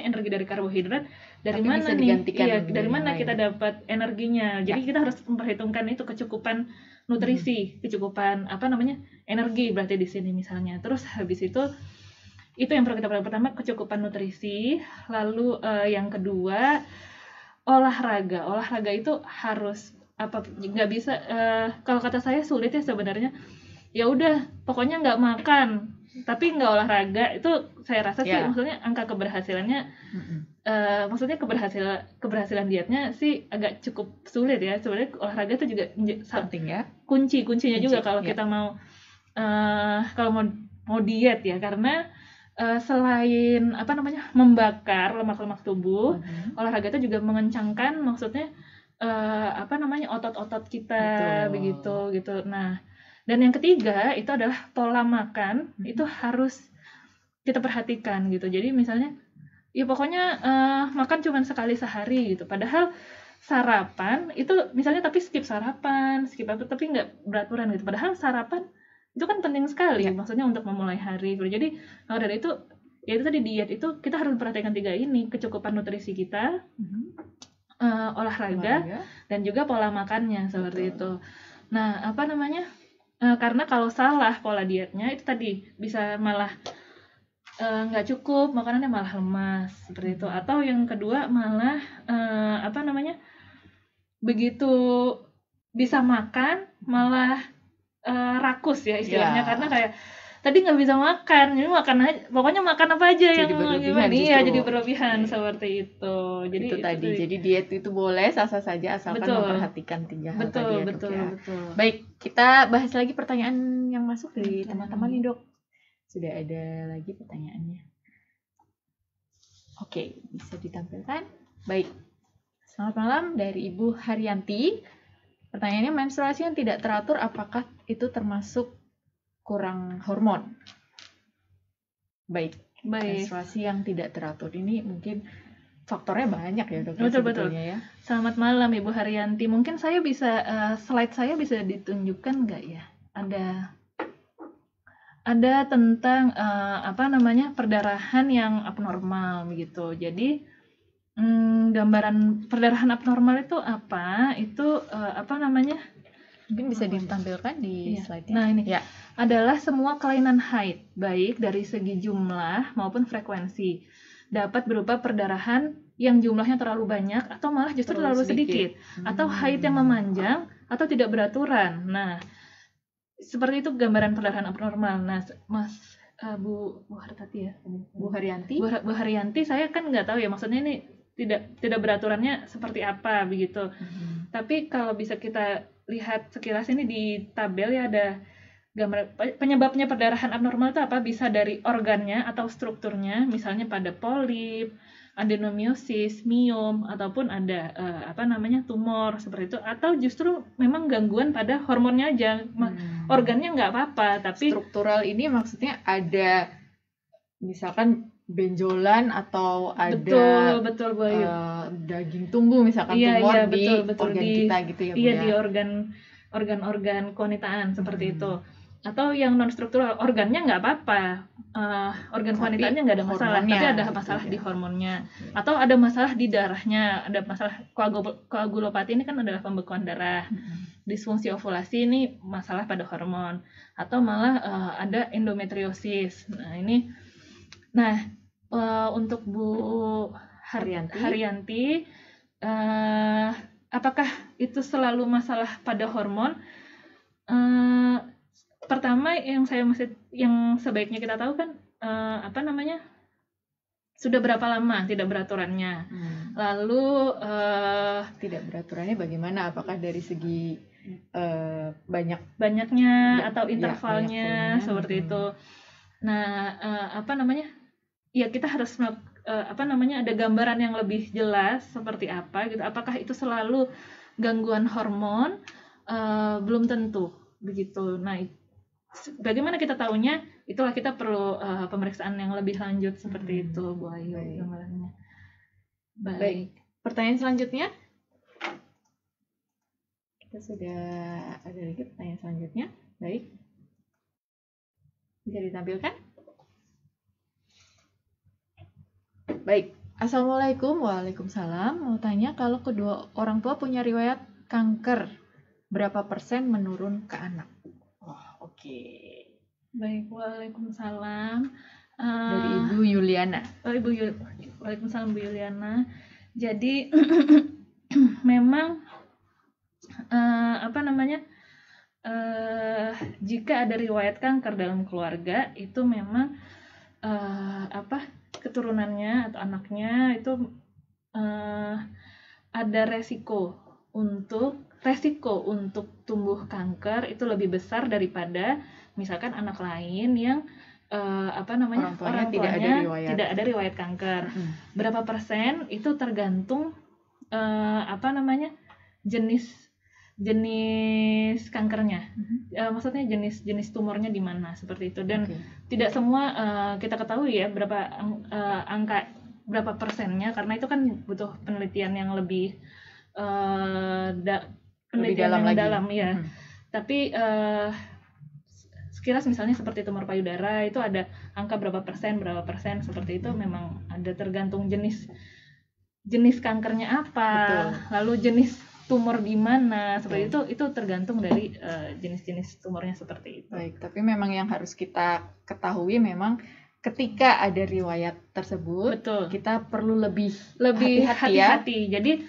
energi dari karbohidrat, dari mana nih? Iya, dari mana kita dapat energinya? Jadi kita harus memperhitungkan itu kecukupan nutrisi, kecukupan energi berarti di sini misalnya. Terus habis itu yang perlu kita perhatikan, pertama kecukupan nutrisi, lalu yang kedua olahraga itu harus nggak bisa kalau kata saya sulit ya sebenarnya. Ya udah pokoknya nggak makan tapi nggak olahraga, itu saya rasa sih maksudnya angka keberhasilannya maksudnya keberhasilan dietnya sih agak cukup sulit ya. Sebenarnya olahraga itu juga penting ya, kuncinya juga kalau kita mau mau diet ya, karena selain membakar lemak-lemak tubuh, olahraga itu juga mengencangkan maksudnya otot-otot kita. Betul. Begitu. Nah, dan yang ketiga itu adalah pola makan. Itu harus kita perhatikan gitu. Jadi misalnya ya pokoknya makan cuma sekali sehari gitu. Padahal sarapan itu misalnya tapi skip sarapan, tapi nggak beraturan gitu. Padahal sarapan itu kan penting sekali maksudnya untuk memulai hari. Jadi kalau dari itu ya itu tadi diet itu kita harus perhatikan 3 ini, kecukupan nutrisi kita, olahraga dan juga pola makannya seperti itu. Nah, karena kalau salah pola dietnya itu tadi bisa malah nggak cukup, makanannya malah lemas seperti itu. Atau yang kedua malah begitu bisa makan malah rakus ya istilahnya, karena kayak tadi nggak bisa makan, jadi makan aja, pokoknya makan apa aja Jadi yang berlebihan gimana, iya justru. jadi berlebihan seperti itu. Jadi itu tadi. tadi. Jadi diet itu boleh sah-sah saja asalkan Betul. memperhatikan 3 hal tadi ya, Dok, betul ya. betul. Baik, kita bahas lagi pertanyaan yang masuk dari teman-teman nih, Dok. Sudah ada lagi pertanyaannya. Oke, bisa ditampilkan. Baik. Selamat malam dari Ibu Haryanti. Pertanyaannya, menstruasi yang tidak teratur apakah itu termasuk kurang hormon? Baik. Menstruasi yang tidak teratur ini mungkin faktornya banyak ya, Dok. Betul. Ya. Selamat malam Ibu Haryanti. Mungkin saya bisa slide saya bisa ditunjukkan nggak ya? Ada tentang perdarahan yang abnormal gitu. Jadi gambaran perdarahan abnormal itu apa? Itu Mungkin bisa ditampilkan di slide-nya. Nah, ini ya. adalah semua kelainan haid, baik dari segi jumlah maupun frekuensi. Dapat berupa perdarahan yang jumlahnya terlalu banyak atau malah justru terlalu sedikit. Atau haid yang memanjang atau tidak beraturan. Nah, seperti itu gambaran perdarahan abnormal. Nah, Mas Bu Hartati ya, Bu Haryanti. Bu Haryanti, saya kan nggak tahu ya, maksudnya ini tidak beraturannya seperti apa begitu. Tapi kalau bisa kita lihat sekilas ini di tabel ya, ada gambar penyebabnya perdarahan abnormal itu apa, bisa dari organnya atau strukturnya, misalnya pada polip, adenomiosis, miom, ataupun ada tumor seperti itu, atau justru memang gangguan pada hormonnya aja. Organnya nggak apa-apa, tapi struktural ini maksudnya ada misalkan benjolan atau ada betul Bu Ayu. Daging tumbuh misalkan tumor di organ kita gitu ya Bu. Iya, di organ kewanitaan seperti itu. Atau yang non struktural, organnya nggak apa-apa, organ kewanitaannya nggak ada masalah, tapi ada masalah di hormonnya, atau ada masalah di darahnya, ada masalah koagulopati, ini kan adalah pembekuan darah, disfungsi ovulasi ini masalah pada hormon, atau malah ada endometriosis. Untuk Bu Haryanti, apakah itu selalu masalah pada hormon? Pertama yang sebaiknya kita tahu kan sudah berapa lama tidak beraturannya. Lalu tidak beraturannya bagaimana? Apakah dari segi banyaknya atau intervalnya seperti itu. Nah, ya kita harus ada gambaran yang lebih jelas seperti apa gitu. Apakah itu selalu gangguan hormon? Belum tentu begitu. Nah, bagaimana kita tahunya? Itulah kita perlu pemeriksaan yang lebih lanjut seperti itu, Bu Ayu, gambarannya. Baik. Pertanyaan selanjutnya. Kita sudah ada lagi pertanyaan selanjutnya. Baik. Bisa ditampilkan? Baik. Assalamualaikum. Waalaikumsalam. Mau tanya, kalau kedua orang tua punya riwayat kanker, berapa persen menurun ke anak? Oke. Baik, waalaikumsalam. Dari Ibu Yuliana. Waalaikumsalam Bu Yuliana. Jadi memang jika ada riwayat kanker dalam keluarga, itu memang keturunannya atau anaknya itu ada resiko untuk tumbuh kanker itu lebih besar daripada misalkan anak lain yang orang tuanya tidak ada riwayat kanker. Berapa persen itu tergantung jenis kankernya. Maksudnya jenis tumornya di mana seperti itu, dan tidak semua kita ketahui ya angka berapa persennya, karena itu kan butuh penelitian yang lebih dalam ya. Tapi sekilas misalnya seperti tumor payudara itu ada angka berapa persen seperti itu, memang ada tergantung jenis kankernya apa. Lalu jenis tumor di mana seperti itu tergantung dari jenis-jenis tumornya seperti itu. Baik, tapi memang yang harus kita ketahui memang ketika ada riwayat tersebut, kita perlu lebih hati-hati. Jadi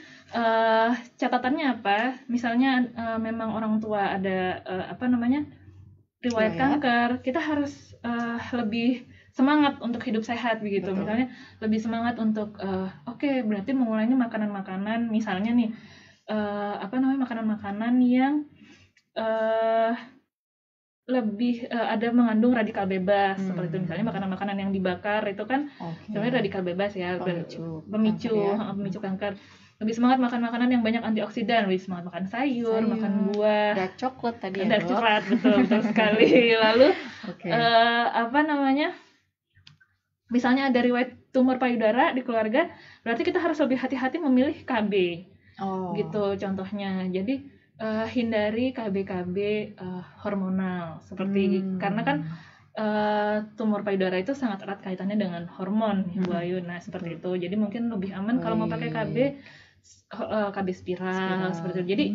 catatannya apa? Misalnya memang orang tua ada riwayat kanker, kita harus lebih semangat untuk hidup sehat begitu. Betul. Misalnya lebih semangat untuk berarti mengulangnya makanan-makanan misalnya nih makanan-makanan yang lebih ada mengandung radikal bebas seperti itu. Misalnya makanan-makanan yang dibakar itu kan sebenarnya radikal bebas ya, pemicu kanker. Lebih semangat makan makanan yang banyak antioksidan, lebih semangat makan sayur, makan buah, dark coklat tadi dark coklat, betul sekali. Lalu misalnya ada riwayat tumor payudara di keluarga, berarti kita harus lebih hati-hati memilih KB. Gitu contohnya. Jadi hindari KB hormonal seperti karena kan tumor payudara itu sangat erat kaitannya dengan hormon Bu Ayu. Nah, seperti itu. Jadi mungkin lebih aman kalau mau pakai KB spiral seperti itu. Jadi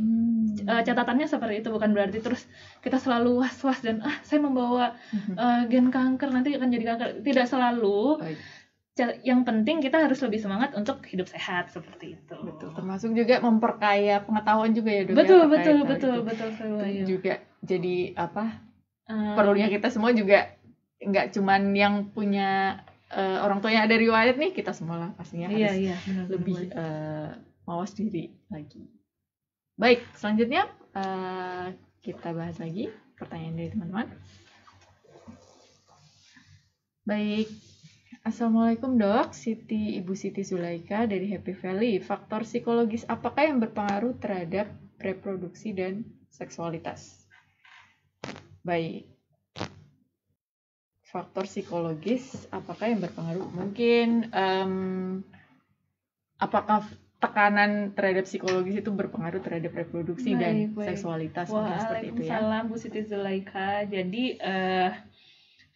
catatannya seperti itu, bukan berarti terus kita selalu was-was dan saya membawa gen kanker nanti akan jadi kanker. Tidak selalu. Yang penting kita harus lebih semangat untuk hidup sehat seperti itu. Betul. Termasuk juga memperkaya pengetahuan juga ya, Dok. Betul. Juga jadi perlunya kita semua juga nggak cuman yang punya orang tuanya ada riwayat nih, kita semua lah pastinya harus lebih mawas diri lagi. Baik, selanjutnya kita bahas lagi pertanyaan dari teman-teman. Baik. Assalamualaikum Dok, Ibu Siti Zulaika dari Happy Valley. Faktor psikologis apakah yang berpengaruh terhadap reproduksi dan seksualitas? Baik. Faktor psikologis apakah yang berpengaruh? Mungkin apakah tekanan terhadap psikologis itu berpengaruh terhadap reproduksi dan seksualitas? Waalaikumsalam Bu Siti Zulaika. Jadi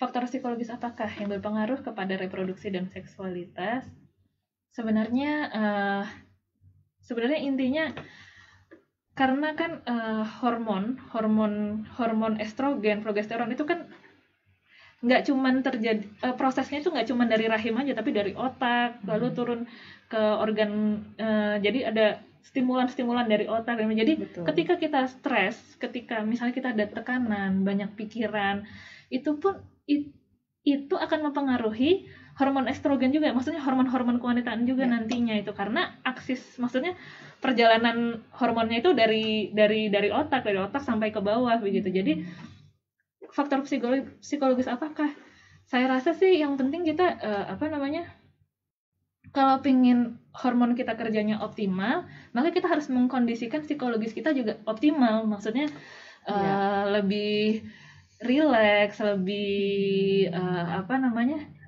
faktor psikologis apakah yang berpengaruh kepada reproduksi dan seksualitas? Sebenarnya intinya karena kan hormon estrogen, progesteron itu kan nggak cuman terjadi prosesnya itu nggak cuman dari rahim aja, tapi dari otak lalu turun ke organ. Jadi ada stimulan dari otak. Jadi ketika kita stres, ketika misalnya kita ada tekanan, banyak pikiran, itu akan mempengaruhi hormon estrogen juga, maksudnya hormon-hormon kewanitaan juga nantinya itu, karena maksudnya perjalanan hormonnya itu dari otak sampai ke bawah begitu. Jadi faktor psikologis apakah? Saya rasa sih yang penting kita kalau pengen hormon kita kerjanya optimal, maka kita harus mengkondisikan psikologis kita juga optimal, maksudnya lebih relax, lebih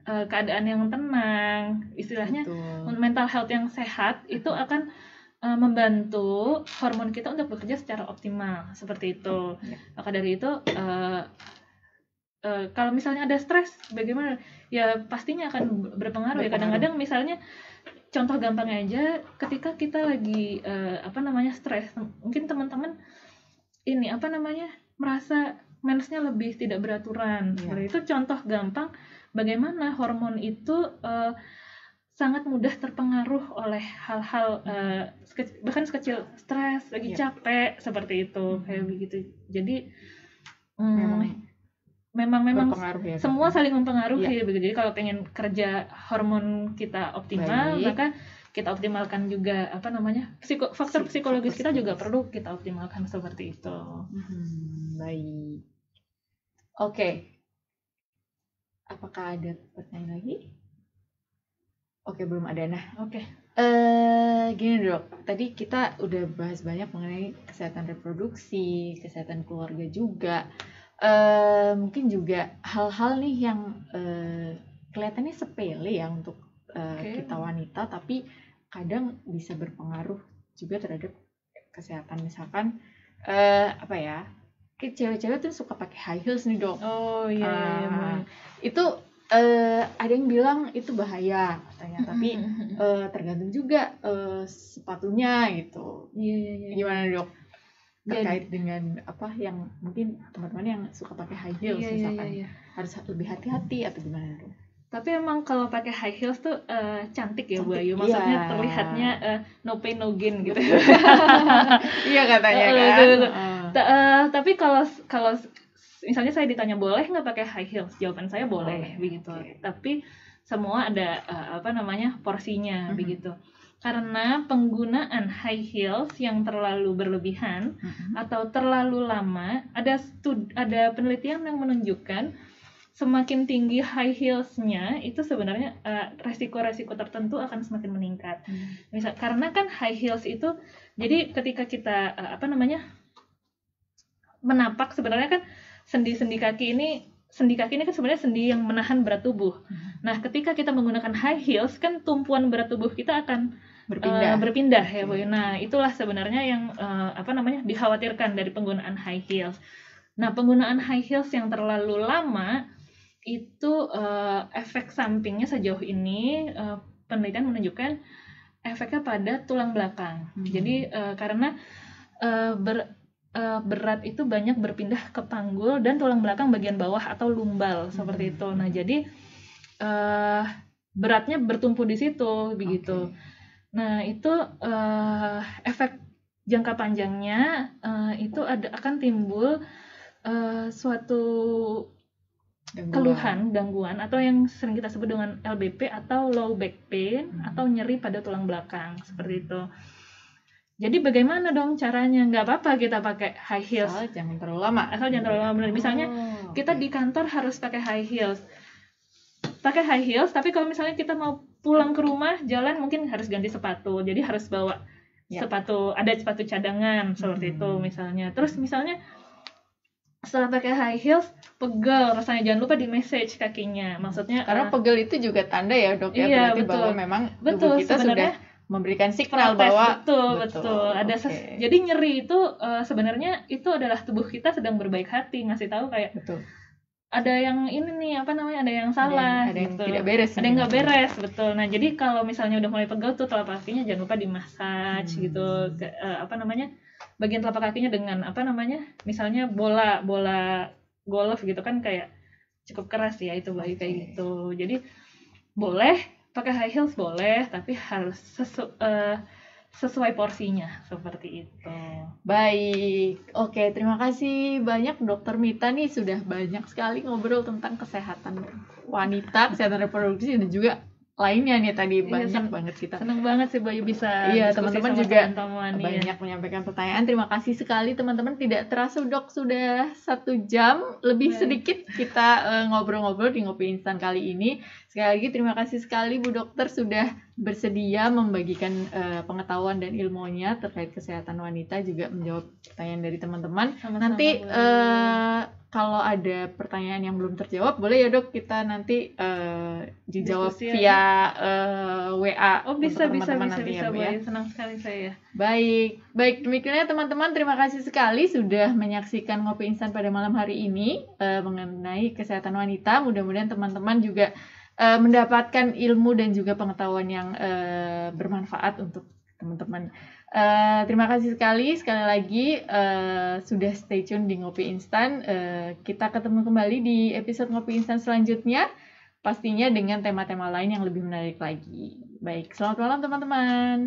keadaan yang tenang, istilahnya mental health yang sehat itu akan membantu hormon kita untuk bekerja secara optimal seperti itu. Maka dari itu kalau misalnya ada stres, bagaimana? Ya pastinya akan berpengaruh. Ya kadang-kadang misalnya contoh gampangnya aja, ketika kita lagi stres, mungkin teman-teman merasa mensnya lebih tidak beraturan. Seperti itu contoh gampang bagaimana hormon itu sangat mudah terpengaruh oleh hal-hal bahkan sekecil stres, lagi capek seperti itu, kayak begitu. Jadi memang semua saling mempengaruhi begitu. Jadi kalau pengen kerja hormon kita optimal, maka kita optimalkan juga faktor psikologis kita juga perlu kita optimalkan seperti itu. Baik. Oke. Apakah ada pertanyaan lagi? Oke, belum ada. Nah, gini Dok, tadi kita udah bahas banyak mengenai kesehatan reproduksi, kesehatan keluarga juga. Mungkin juga hal-hal nih yang kelihatannya sepele ya untuk kita wanita, tapi kadang bisa berpengaruh juga terhadap kesehatan. Misalkan cewek-cewek tuh suka pakai high heels nih Dok. Itu ada yang bilang itu bahaya katanya, tapi tergantung juga sepatunya gitu. Gimana Dok? Terkait dengan yang mungkin teman-teman yang suka pakai high heels misalkan harus lebih hati-hati atau gimana Dok? Tapi emang kalau pakai high heels tuh cantik ya Bu Ayu, maksudnya terlihatnya no pain no gain gitu. Iya katanya kan. Tapi kalau misalnya saya ditanya boleh nggak pakai high heels, jawaban saya boleh begitu. Tapi semua ada porsinya begitu. Karena penggunaan high heels yang terlalu berlebihan atau terlalu lama, ada penelitian yang menunjukkan semakin tinggi high heels-nya itu sebenarnya resiko-resiko tertentu akan semakin meningkat. Misal karena kan high heels itu, jadi ketika kita menapak, sebenarnya kan sendi kaki ini kan sebenarnya sendi yang menahan berat tubuh. Nah, ketika kita menggunakan high heels kan tumpuan berat tubuh kita akan berpindah ya Bu. Nah, itulah sebenarnya yang dikhawatirkan dari penggunaan high heels. Nah, penggunaan high heels yang terlalu lama itu efek sampingnya sejauh ini penelitian menunjukkan efeknya pada tulang belakang. Jadi karena berat itu banyak berpindah ke panggul dan tulang belakang bagian bawah atau lumbal seperti itu. Nah, jadi beratnya bertumpu di situ begitu. Nah, itu efek jangka panjangnya itu akan timbul suatu gangguan atau yang sering kita sebut dengan LBP atau low back pain atau nyeri pada tulang belakang seperti itu. Jadi bagaimana dong caranya? Nggak apa-apa kita pakai high heels. Asal jangan terlalu lama. Misalnya kita di kantor harus pakai high heels. Tapi kalau misalnya kita mau pulang ke rumah, jalan mungkin harus ganti sepatu. Jadi harus bawa sepatu cadangan seperti itu misalnya. Terus misalnya setelah pakai high heels, pegel rasanya, jangan lupa di massage kakinya. Maksudnya karena pegel itu juga tanda ya dok ya, iya, berarti bahwa memang tubuh kita sebenarnya sudah memberikan signal bahwa betul. Ada jadi nyeri itu sebenarnya itu adalah tubuh kita sedang berbaik hati ngasih tahu kayak ada yang ini nih ada yang salah, ada yang tidak beres, ada yang nggak beres, betul. Nah, jadi kalau misalnya udah mulai pegel tuh telapak kakinya jangan lupa dimassage gitu, bagian telapak kakinya dengan misalnya bola golf gitu kan, kayak cukup keras ya itu kayak gitu. Jadi boleh pakai high heels, boleh, tapi harus sesuai porsinya seperti itu. Baik, oke, terima kasih banyak Dokter Mita nih, sudah banyak sekali ngobrol tentang kesehatan wanita, kesehatan reproduksi dan juga lainnya nih tadi. Banyak banget kita. Seneng banget sih Bayu bisa teman-teman juga banyak menyampaikan pertanyaan. Terima kasih sekali teman-teman. Tidak terasa Dok sudah 1 jam lebih sedikit kita ngobrol-ngobrol di Ngopi Instan kali ini. Sekali lagi terima kasih sekali Bu Dokter sudah bersedia membagikan pengetahuan dan ilmunya terkait kesehatan wanita, juga menjawab pertanyaan dari teman-teman. Nanti kalau ada pertanyaan yang belum terjawab, boleh ya Dok kita nanti dijawab via WA. Oh, bisa nanti ya, ya. Senang sekali saya. Baik demikiannya teman-teman, terima kasih sekali sudah menyaksikan Ngopi Instan pada malam hari ini mengenai kesehatan wanita. Mudah-mudahan teman-teman juga mendapatkan ilmu dan juga pengetahuan yang bermanfaat untuk teman-teman. Terima kasih sekali lagi sudah stay tune di Ngopi Instan. Kita ketemu kembali di episode Ngopi Instan selanjutnya, pastinya dengan tema-tema lain yang lebih menarik lagi. Baik, selamat malam teman-teman.